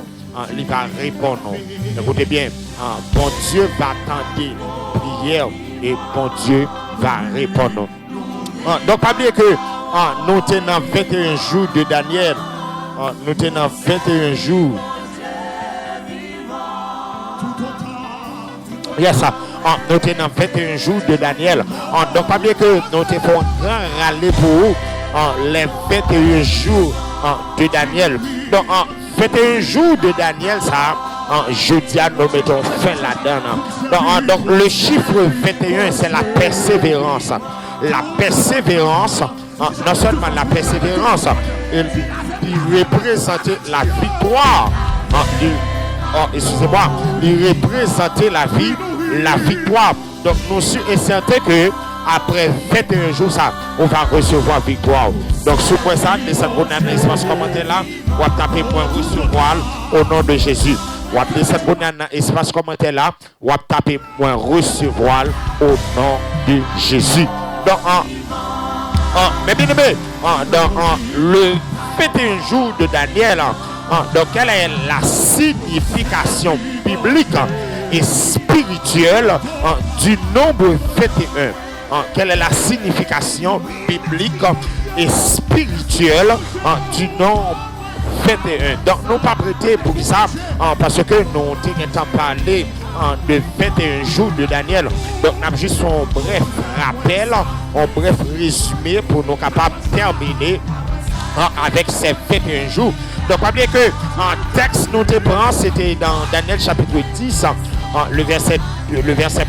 il va répondre. Écoutez bien, bon Dieu va attendre des prières et bon Dieu va répondre. Donc, pas oublier que nous sommes dans 21 jours de Daniel. Nous sommes dans 21 jours. Yes, nous sommes dans 21 jours de Daniel. Donc, pas oublier que nous avons fait un grand rallye pour les 21 jours de Daniel. Donc, 21 jours de Daniel, ça, jeudi, nous mettons fin là-dedans. Donc, le chiffre 21, c'est la persévérance. La persévérance, non seulement la persévérance, il représente la victoire. Excusez-moi, il représente la victoire. Donc, nous sommes certains que après 21 jours, ça, on va recevoir victoire. Donc, sous quoi ça, descendez dans l'espace commentaire là, on va taper point recevoir au nom de Jésus. On va descendre dans l'espace commentaire là, on va taper point recevoir au nom de Jésus. Donc, Mais bien aimé, dans le 21 jours de Daniel, donc quelle est la signification biblique et spirituelle du nombre 21? Quelle est la signification biblique et spirituelle du nombre 21? Donc nous pas prêter pour ça parce que nous avons parlé de 21 jours de Daniel. Donc nous avons juste un bref rappel, un bref résumé pour nous capables de terminer avec ces 21 jours. Donc pas oublier que en texte nous te prend, c'était dans Daniel chapitre 10, le verset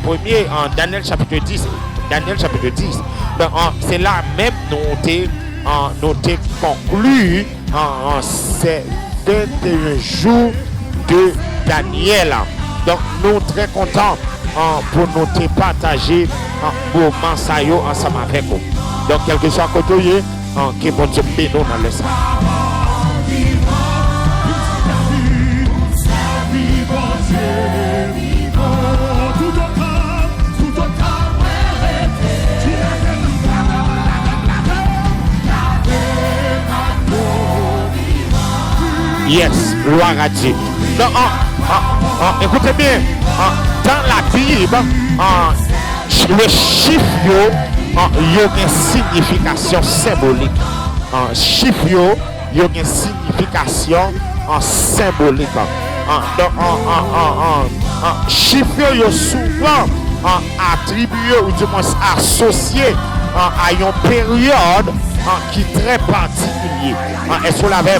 1er en Daniel chapitre 10. Daniel chapitre 10. Donc c'est là même nous t'ai conclu ces 21 jours de Daniel. Donc nous très contents pour nous te partager moment ça yo ensemble avec vous. Donc quel que soit côté qui bon Dieu bénisse dans le sang. Yes, gloire à Dieu. Donc, écoutez bien, dans la Bible, le chiffre il y a une signification symbolique. Chiffre il y a une signification symbolique. Donc, chiffre il y a souvent attribué ou du moins associé à une période qui est très particulier. Est-ce que la même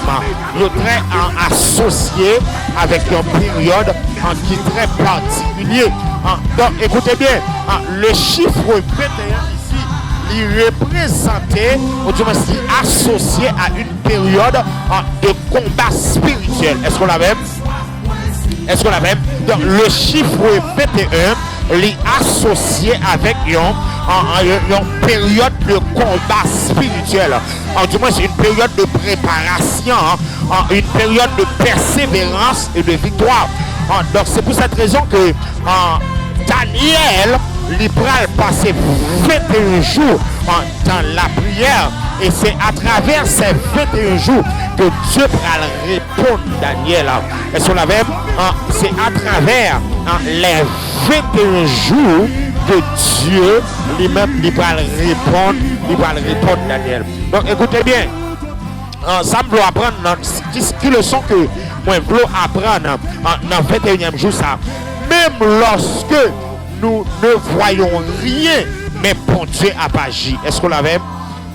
il est très associé avec une période qui est très particulier. Donc écoutez bien, le chiffre 21 ici, il représentait, ou du moins associé à une période de combat spirituel. Est-ce qu'on la même? Est-ce qu'on la même? Donc le chiffre 21 est associé avec une période de combat spirituel. Du moins, c'est une période de préparation, une période de persévérance et de victoire. Donc, c'est pour cette raison que Daniel, il va passer 21 jours dans la prière. Et c'est à travers ces 21 jours que Dieu va répondre à Daniel. Et sur la même, c'est à travers les 21 jours que Dieu lui-même va répondre à Daniel. Donc écoutez bien, ça me doit apprendre qui le sont que moi je veux apprendre dans le 21e jour ça. Même lorsque nous ne voyons rien, mais bon Dieu a agi. Est-ce qu'on l'avait?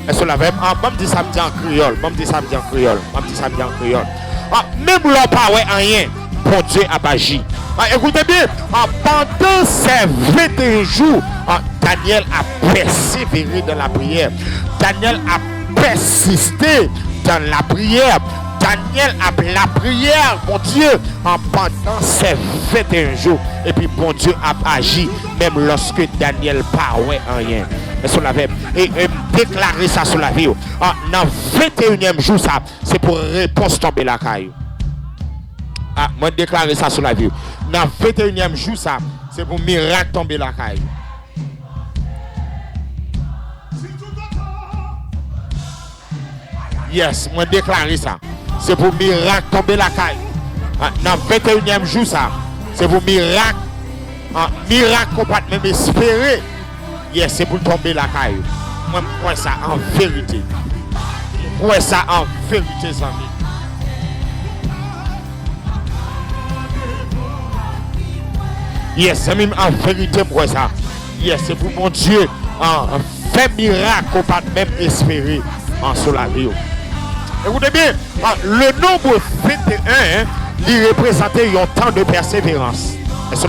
Est-ce qu'on l'avait? Même dit ça me dit en créole. Même là pas rien, bon Dieu a agi. Écoutez bien, pendant ces 21 jours, Daniel a persévéré dans la prière. Daniel a persisté dans la prière. Daniel a la prière, mon Dieu, pendant ces 21 jours. Et puis, bon Dieu a agi, même lorsque Daniel parlait rien. Et déclarer ça sur la vie. Dans le 21e jour, ça, c'est pour réponse tomber la caille. Moi, déclarer ça sur la vie. Dans le 21e jour, ça, c'est pour miracle tomber la caille. Yes, moi, déclarer ça. C'est pour miracle tomber la caille. Dans le 21e jour, ça, c'est pour miracle. Miracle qu'on peut même espérer. Yes, c'est pour tomber la caille. Moi, je crois ça en vérité. Je crois ça en vérité, amis. Yes, c'est même en vérité pour ça. Yes, c'est pour mon Dieu. Fait miracle qu'on peut même espérer sur la vie. Écoutez bien, le nombre 21, il représentait un temps de persévérance. Est-ce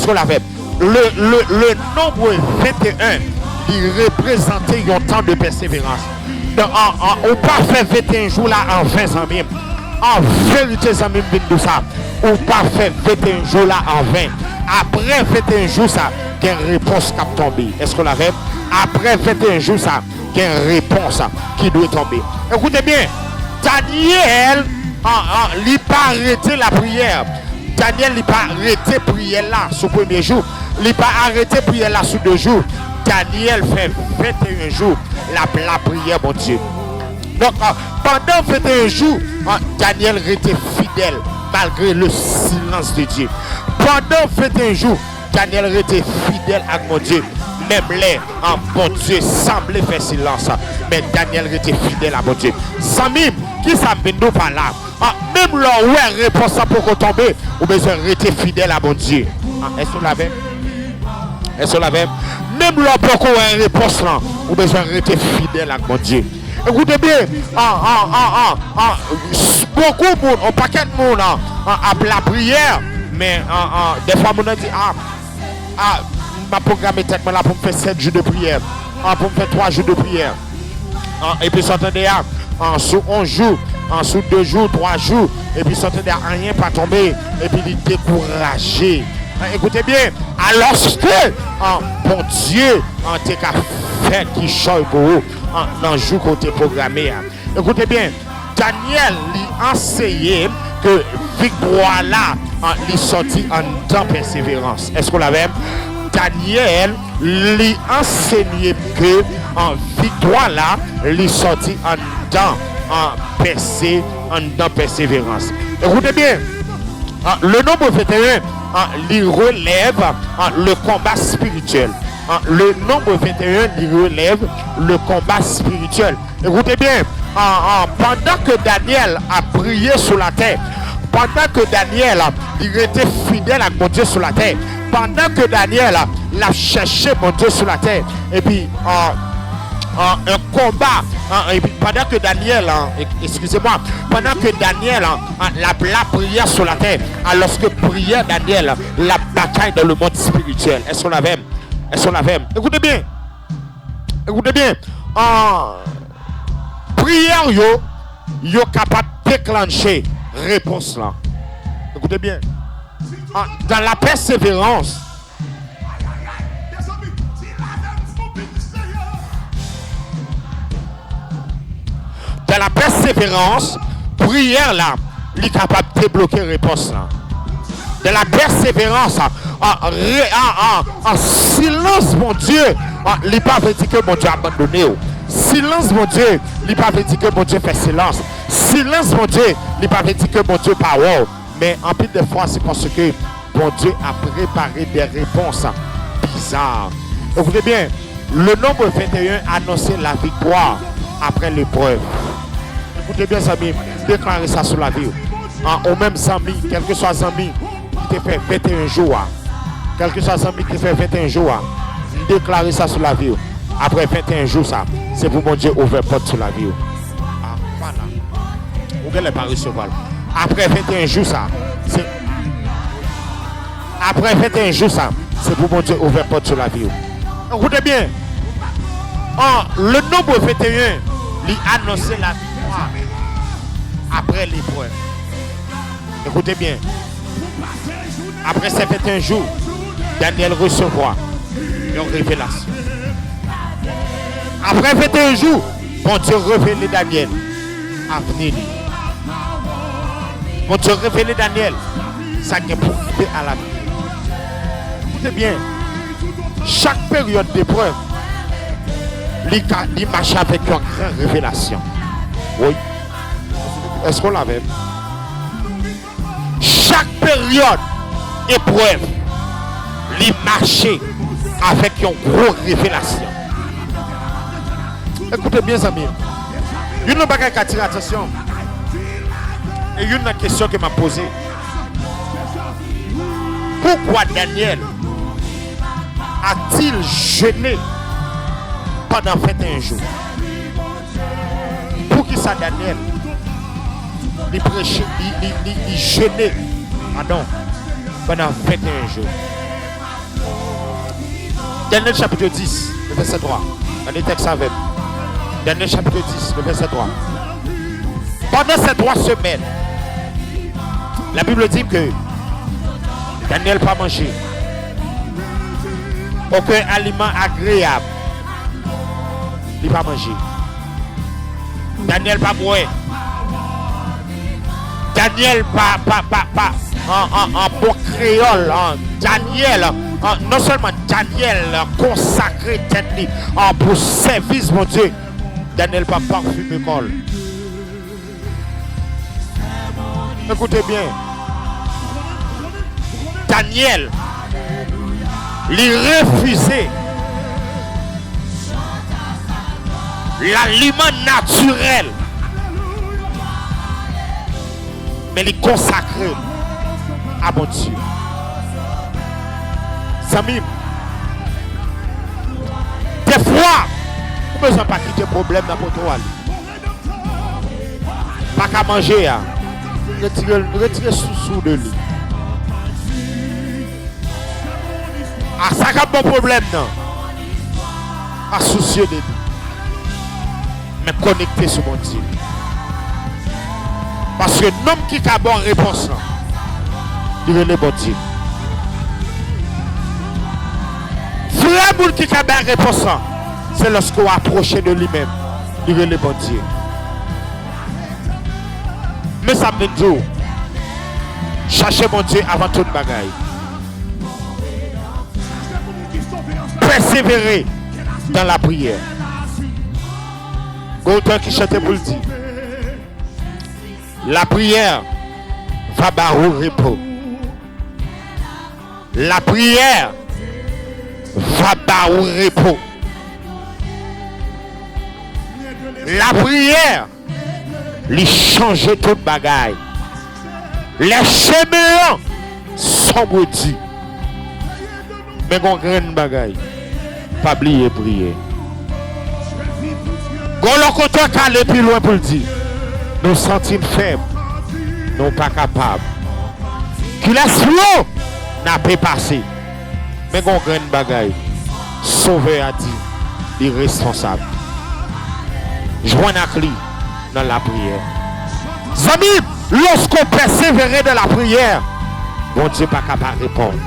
qu'on l'avait? Le nombre 21, il représentait un temps de persévérance. Donc, on ne peut pas faire 21 jours là en 20 ans même. En vérité, ça même dit ça. On ne peut pas faire 21 jours là en 20. Après 21 jours, ça, il y a une réponse qui a tombé. Est-ce qu'on l'avait? Après 21 jours, ça, il y a une réponse qui doit tomber. Écoutez bien, Daniel, il n'a pas arrêté la prière. Daniel n'a pas arrêté la prière là sur le premier jour. Il n'a pas arrêté la prière là sur 2 jours. Daniel fait 21 jours la prière, mon Dieu. Donc, pendant 21 jours, Daniel était fidèle malgré le silence de Dieu. Pendant 21 jours, Daniel était fidèle à mon Dieu. Même les, mon Dieu, semblait faire silence. Mais Daniel était fidèle à mon Dieu. Samim, qui s'amène nous par là? Même là où elle répond ça pour tomber, ou besoin rester fidèle à mon Dieu. Est-ce que vous l'avez? Est-ce que vous l'avez? Même là pour qu'on ait une réponse là, ou besoin rester fidèle à mon Dieu. Écoutez bien, beaucoup de monde, un paquet de monde à la prière, mais des fois on a dit ma programme est tellement là pour me faire 7 jours de prière, pour me faire 3 jours de prière. Et puis s'entendez sous 11 jours, sous 2 jours, 3 jours, et puis s'entendez rien pas tomber, et puis il découragé. Écoutez bien, alors que bon Dieu, t'es qu'à faire qui choisit pour vous dans le jour qu'on t'est programmé. Écoutez bien, Daniel lui enseigné que victoire là, lui sorti en temps persévérance. Est-ce qu'on l'avait? Daniel lui enseigné que victoire là, lui sorti en temps persévérance. Écoutez bien, le nombre 21 lui relève le combat spirituel. Le nombre 21 lui relève le combat spirituel. Écoutez bien, pendant que Daniel a prié sur la terre, pendant que Daniel il était fidèle à mon Dieu sur la terre, pendant que Daniel l'a cherché mon Dieu sur la terre, et puis un combat, et puis pendant que Daniel, excusez-moi, pendant que Daniel la prière sur la terre, alors que priait Daniel, la bataille dans le monde spirituel. Est-ce qu'on l'avait? Est-ce qu'on l'avait? Écoutez bien, prière yo capable de déclencher réponse là. Écoutez bien, dans la persévérance. Dans la persévérance, prière là, il est capable de débloquer réponse là. Dans la persévérance, en silence, mon Dieu, il n'est pas dit que mon Dieu a abandonné. Silence, mon Dieu, il n'est pas dit que mon Dieu fait silence. Silence, mon Dieu, il n'est pas dit que mon Dieu pas wow. Mais en plus de fois, c'est parce que mon Dieu a préparé des réponses bizarres. Écoutez bien, le nombre 21 annonçait la victoire après l'épreuve. Écoutez bien, amis, déclarez ça sur la vie. Au même amis, quel que soit amis qui te fait 21 jours, quel que soit amis qui te fait 21 jours, déclarez ça sur la vie. Après 21 jours, ça, c'est pour mon Dieu ouvrir porte sur la vie. Voilà. Vous ne pas recevoir. Après 21 jours, ça, c'est. Après 21 jours, ça, c'est pour mon Dieu ouvrir porte sur la vie. Écoutez bien. Le nombre 21 lui annonçait la victoire après l'épreuve. Écoutez bien. Après ces 21 jours, Daniel recevra une révélation. Après 21 jours, mon Dieu révélé Daniel à venir. Mon Dieu révélé Daniel, ça qui est profité à la vie. Écoutez bien. Chaque période d'épreuve, il marche avec une grande révélation. Oui. Est-ce qu'on l'avait? Chaque période épreuve, il marche avec une grosse révélation. Écoutez bien, amis. Il y a une bagarre qui attire l'attention. Et il y a une question que m'a posée. Pourquoi Daniel a-t-il jeûné pendant 21 jours? Pour qui ça, Daniel? Il prêchait, il jeûnait pendant 21 jours. Daniel chapitre 10, le verset 3. On est texte avec. Daniel chapitre 10, le verset 3. Pendant ces 3 semaines, la Bible dit que Daniel n'a pas mangé. Aucun aliment agréable. Il n'a pas mangé. Daniel pas boire. Daniel pas en bon créole. Daniel non seulement Daniel consacré tête pour service, mon Dieu. Daniel pas parfumé col. Écoutez bien. Daniel, il refusait l'aliment naturel, mais il consacré à mon Dieu. Samim, des fois, vous ne pouvez pas quitter problème dans votre toile. Pas qu'à manger, retirez sous de lui. Ah, ça n'a pas de problème, non. Pas soucieux de lui. Mais connecté sur mon Dieu. Parce que l'homme qui a bonne réponse, il est le bon Dieu. Frère boule qui a bonne réponse, c'est lorsqu'on approche de lui-même, il est le bon Dieu. Mais ça me dit, cherchez mon Dieu avant toute bagaille. Persévérer dans la prière. Autant qui chantait pour le dire. La prière va barrer au repos. La prière va barrer au repos. La prière lui change toute bagaille. Les chemins sont maudits. Mais qu'on graine bagaille. Pas oublier prier. Quand l'on compte aller plus loin pour le dire, nous sentons faibles, nous pas capables. Qui laisse l'eau n'a pas passé. Mais qu'on graine bagaille. Sauveur a dit, irresponsable. Joignez à clé dans la prière. Amis, lorsqu'on persévère dans la prière, bon Dieu pas capable de répondre.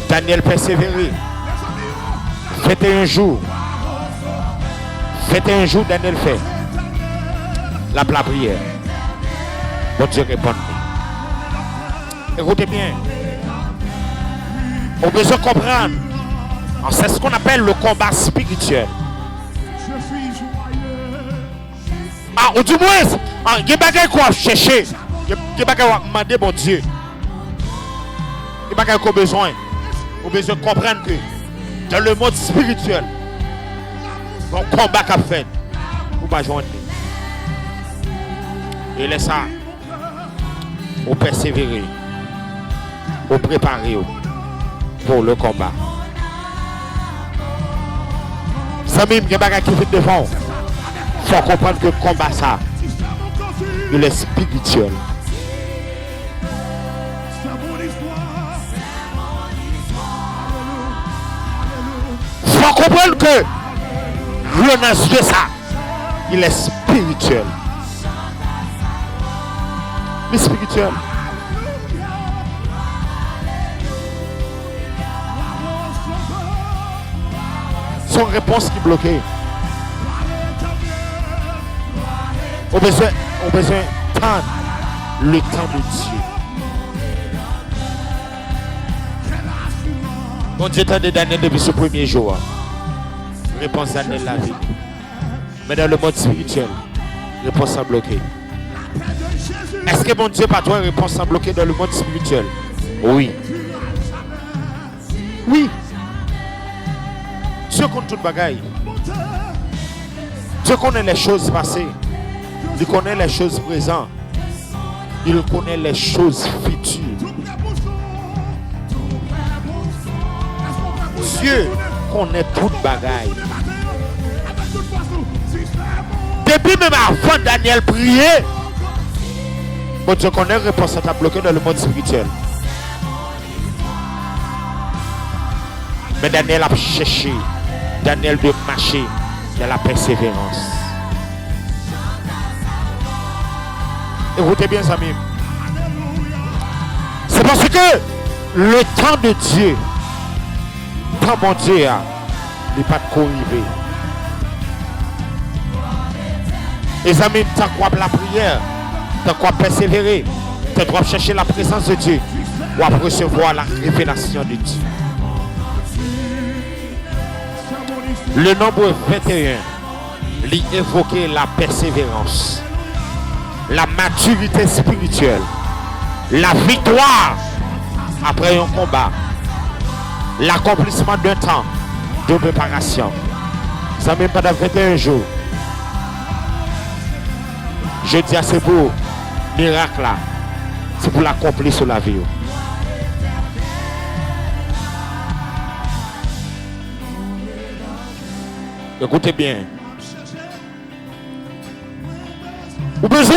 Daniel persévérait. Faites un jour, Daniel fait la prière. Bon Dieu répond. Écoutez bien. On a besoin de comprendre. C'est ce qu'on appelle le combat spirituel. Ah, ou du moins, il y a des choses qu'on chercher. Il y a des choses qu'on demander, bon Dieu. Il y a des choses qu'on a besoin. On a besoin de comprendre que dans le monde spirituel, on combat qu'a fait. Ou pas joindre. Et laisse ça. On persévérer. On préparer pour le combat. Ça même, il y a des choses qui viennent devant. Il faut comprendre que le combat, ça, il est spirituel. Il faut comprendre que l'honneur de ça, il est spirituel. Mais spirituel. Son réponse qui est bloquée. On besoin de temps, le temps de Dieu. Bon Dieu t'a Daniel depuis ce premier jour. Réponse Daniel la vie. Mais dans le monde spirituel, réponse à bloquer. Est-ce que mon Dieu pas toi réponse à bloquer dans le monde spirituel? Oui. Oui. Dieu connaît toute bagaille. Dieu connaît les choses passées. Il connaît les choses présentes. Il connaît les choses futures. Dieu connaît toute bagaille. Depuis même avant Daniel prier, bon Dieu connaît la réponse à bloquer dans le monde spirituel. Mais Daniel a cherché. Daniel de marcher dans la persévérance. Écoutez bien, amis. C'est parce que le temps de Dieu, temps mon Dieu, n'est pas de corriger. Les amis, tu crois la prière, tu crois persévérer, tu dois chercher la présence de Dieu. ou à recevoir la révélation de Dieu. Le nombre 21 lui évoquait la persévérance, la maturité spirituelle, la victoire après un combat, l'accomplissement d'un temps de préparation. Ça même pendant 21 jours. Je dis à c'est pour miracle là, c'est pour l'accomplir sur la vie. Écoutez bien. Vous avez besoin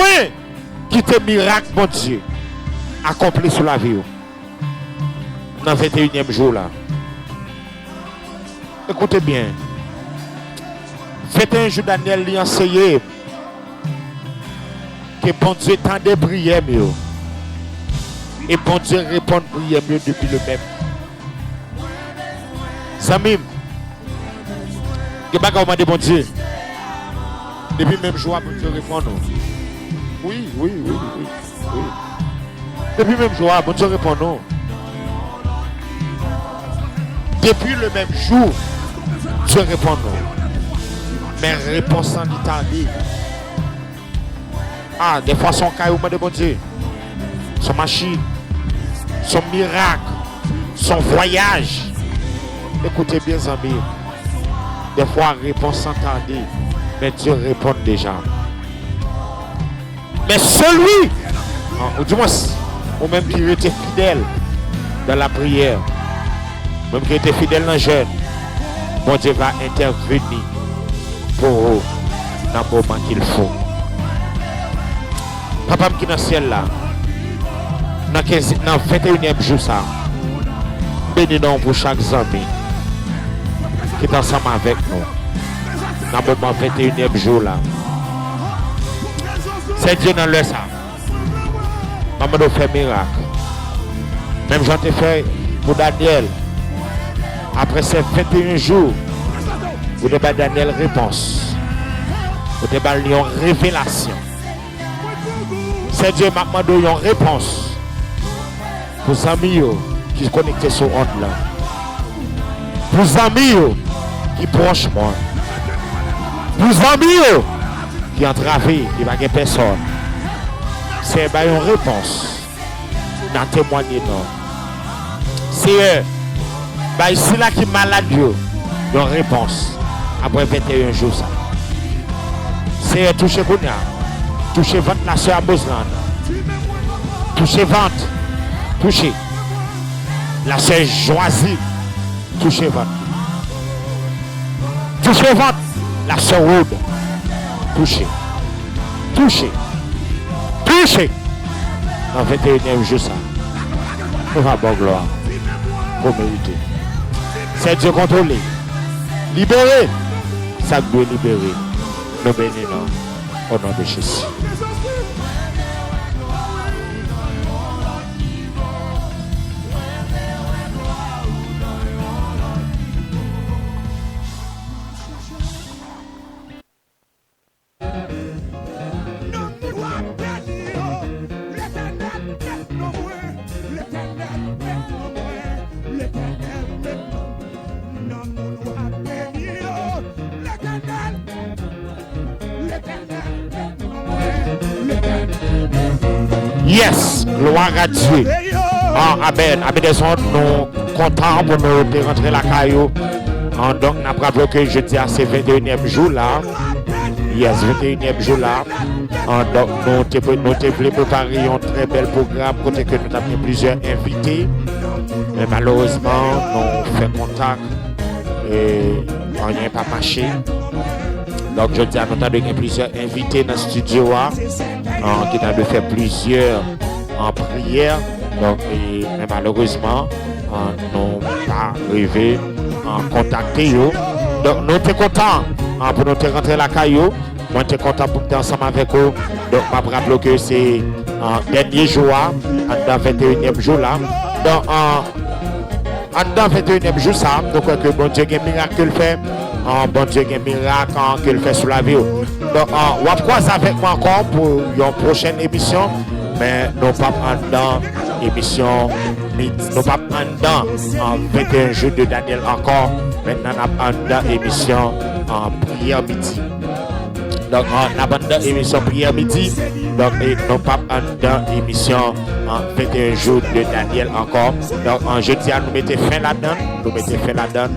quitter miracle, mon Dieu, accompli sur la vie. Dans le 21e jour là. Écoutez bien. 21 jours Daniel lui a enseigné que bon Dieu tend de prier mieux. Et bon Dieu répond prier mieux depuis le même. Zamim. Que bagarre m'a dit bon Dieu. Depuis même jour, bon Dieu répond non. Oui. Depuis même jour, bon Dieu répond non. Depuis le même jour, Dieu répond non. Mais réponse en Italie. Ah, des fois son caillou m'a dit bon Dieu. Son machine, son miracle, son voyage. Écoutez bien, amis. Des fois, réponse s'entendait, mais Dieu répond déjà. Mais celui, ou du moins, ou même qui était fidèle dans la prière, même qui était fidèle dans le jeûne, bon Dieu va intervenir pour eux dans le moment qu'il faut. Papa qui est dans le ciel là, dans le 21e jour, ça, bénis-nous pour chaque ami qui est ensemble avec nous dans le moment 21e jour là. C'est Dieu dans le ça. Maman nous fait miracle. Même j'en ai fait pour Daniel. Après ces 21 jours, vous devez Daniel réponse. Vous devez une révélation. C'est Dieu m'a demandé une réponse pour les amis qui sont connectés sur onde là. Pour les amis qui proche moi. Pour les amis qui entravent, qui va gagner personne. C'est une réponse dans témoigner non. C'est ici là qui malade une réponse après 21 jours ça. C'est toucher Kounia, toucher ventre la soeur à Bosland, toucher ventre, toucher la soeur Joisy, toucher ventre. Toucher ventre, la soeur Wood, toucher. Dans 21e jour ça. On va bon gloire. Pour mériter. C'est Dieu contrôlé. Libéré. Ça doit libérer. Nous bénissons au nom de Jésus. Yes, gloire à Dieu. Amen. Nous contents pour nous rentrer la caillou. Donc, nous avons rappelé que jeudi à ce 21e jour là. Yes, 21e jour là. Donc, nous avons préparé un très bel programme côté que nous avons plusieurs invités. Mais malheureusement, nous avons fait contact et on n'a pas marché. Donc, je dis à nous avons plusieurs invités dans le studio qui ont fait plusieurs en prière. Donc, mais malheureusement, nous n'avons pas arrivé à contacter eux. Donc, nous sommes contents pour nous rentrer la caillou. Moi, je suis content pour être ensemble avec eux. Donc, je me rappelle que c'est le dernier jour, dans le 21e jour là. Donc, dans le 21e jour, ça, donc, que bon Dieu a un miracle qu'il fait. Bon Dieu a un miracle qu'il fait sur la vie. Donc, on va croiser avec moi encore pour une prochaine émission. Mais nous ne pas prendre dans émission nous pas en 21 jours de Daniel encore. Maintenant on a dans émission en prière midi. Donc on a dans émission prière midi. Donc nous pas dans émission en 21 jours de Daniel encore. Donc en jeudi nous mettons fin là-dedans.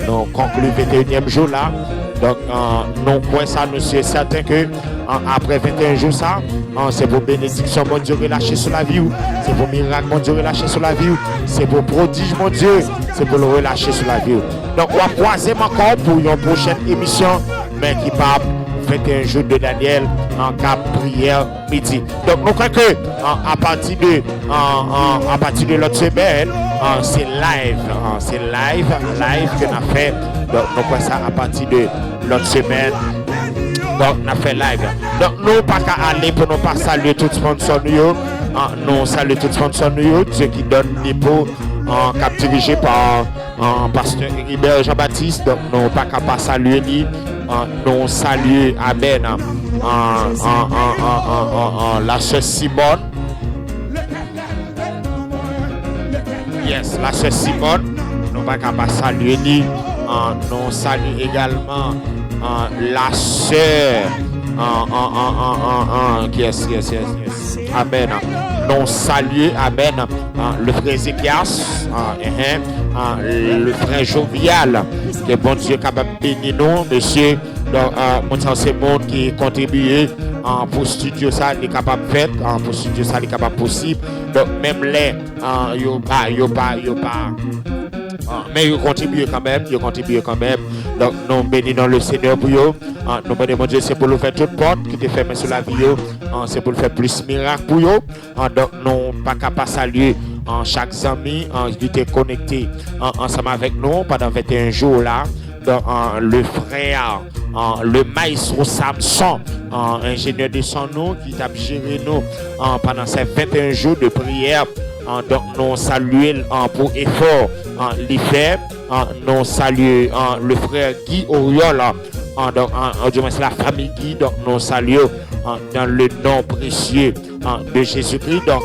Nous concluons le 21e jour là. Donc nous croyons ça, nous sommes certains que après 21 jours ça, c'est pour bénédiction mon Dieu relâché sur la vie, c'est pour miracle mon Dieu relâché sur la vie, c'est pour prodige mon Dieu, c'est pour le relâcher sur la vie. Donc on va croiser encore pour une prochaine émission, mais qui parle 21 jours de Daniel en cap prière midi. Donc nous croyons que à partir de l'autre semaine, c'est live que nous avons fait. Donc nous croyons ça à partir de l'autre semaine. Donc on a fait live. Donc nous pas qu'à aller pour nous pas saluer tout sponsor nous. Nous saluer tout sponsor nous, ceux qui donnent des pots cap dirigé par pasteur Hébert Jean-Baptiste. Donc nous pas qu'à pas saluer lui. Nous saluer Amen la sœur Simone. Yes, la sœur Simone. Nous pas qu'à pas saluer lui. Nous saluons également la sœur yes. Amen. Nous saluons Amen le frère Ézéchias, le frère Jovial, que bon Dieu capable de bénir nous, monsieur. Donc mon c'est monde qui contribue pour studio ça est capable de faire, pour studio ça est capable possible. Donc même les yo pas mais ils contribuent quand même. Donc nous bénissons le Seigneur pour eux. Nous bénissons Dieu, c'est pour nous faire toute porte qui te ferme sur la vie. C'est pour nous faire plus miracle pour eux. Donc nous pas capable de saluer chaque ami qui était connecté ensemble avec nous pendant 21 jours là. Donc le frère, le maestro Samson, ingénieur de son nom qui t'a géré nous pendant ces 21 jours de prière. Donc nous saluons pour effort l'IFEM, nous saluons le frère Guy Oriol, donc c'est la famille Guy, donc nous saluons dans le nom précieux de Jésus-Christ. Donc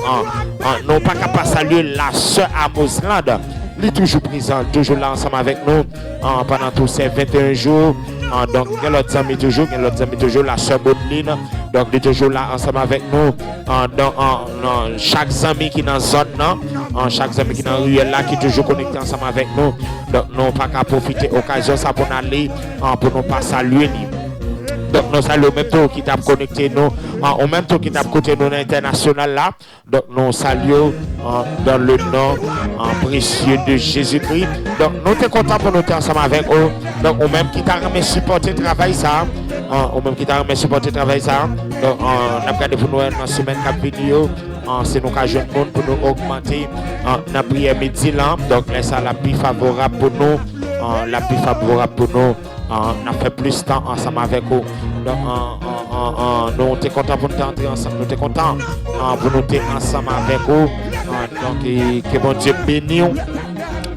nous pas capable de saluer la sœur Amosland, elle est toujours présente, toujours là ensemble avec nous pendant tous ces 21 jours. Donc il y a l'autre ami toujours, la sœur Baudeline, donc elle est toujours là ensemble avec nous. Dans chaque ami qui est dans la zone, chaque ami qui est dans la ruelle là, qui est toujours connecté ensemble avec nous. Donc nous pas qu'à profiter de l'occasion ça pour nous aller, pour nous pas saluer. Donc nous saluons au même temps qui t'a connecté nous, au même temps qui t'a côté nous international là. Donc nous saluons dans le nom précieux de Jésus-Christ. Donc nous sommes contents pour nous être ensemble avec eux. Donc au même qui t'a remis supporter le travail ça. Donc on a regardé pour nous dans la semaine qui vient. C'est nous qui jouons pour nous augmenter la prière midi là. Donc là ça la plus favorable pour nous. On a fait plus de temps ensemble avec vous. Donc, nous sommes contents pour nous entrer ensemble. Nous sommes contents pour nous être ensemble avec vous. Donc, que bon Dieu bénisse,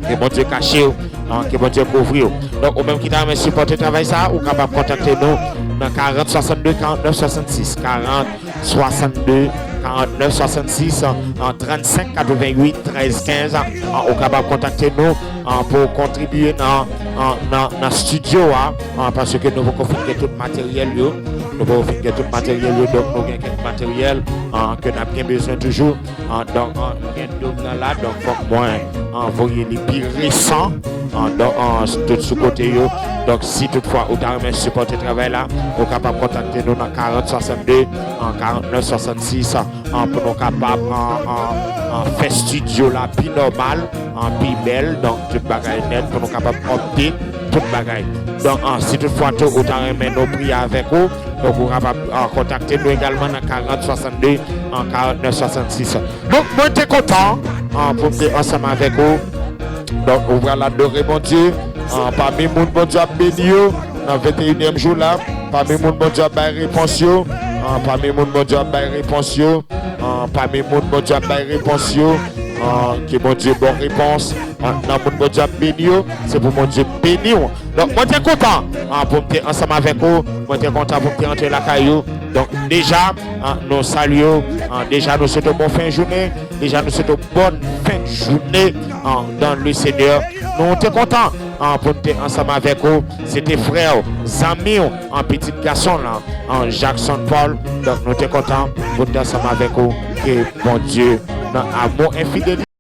que bon Dieu cache, que bon Dieu couvre. Donc, au même qui t'a supporté le travail, ça, vous capable de contacter nous dans 40 62 49 66. 40 62 49 66 35 88 13 15. Vous capable de contacter nous pour contribuer dans le studio parce que nous avons configurer tout le matériel. Donc nous avons quelques matériel que nous avons besoin toujours. Donc nous avons là, donc faut moi envoyer les plus récents de ce côté. Donc si toutefois vous avez supporté le travail là, vous êtes capable de contacter nous dans 40 62 49 66 pour nous capables faire studio là plus normal, plus belle, donc tout bagaille net pour nous capables d'opter tout bagaille. Donc si toutefois vous avez nos prières avec vous, donc vous capable contacter nous également dans 40 62 49 66. Donc moi j'étais content pour être ensemble avec vous. Donc ouvrir la door mon Dieu, parmi mon bon Dieu béni dans 21e jour là, parmi mon bon Dieu réponse parmi mon bon Dieu réponse parmi mon bon Dieu réponse que mon Dieu bonne réponse dans mon bon Dieu béni, c'est pour mon Dieu béni. Donc moi j'étais content pour être ensemble avec vous, moi j'étais content pour entrer la caillou. Donc déjà nous saluons, déjà nous souhaitons bonne fin de journée Déjà, nous souhaitons bonne fin de journée dans le Seigneur. Nous sommes contents pour être ensemble avec vous. C'était frère, amis, un petit garçon là, en Jackson Paul. Donc, nous sommes contents pour être ensemble avec vous. Que bon Dieu, dans amour infidèle.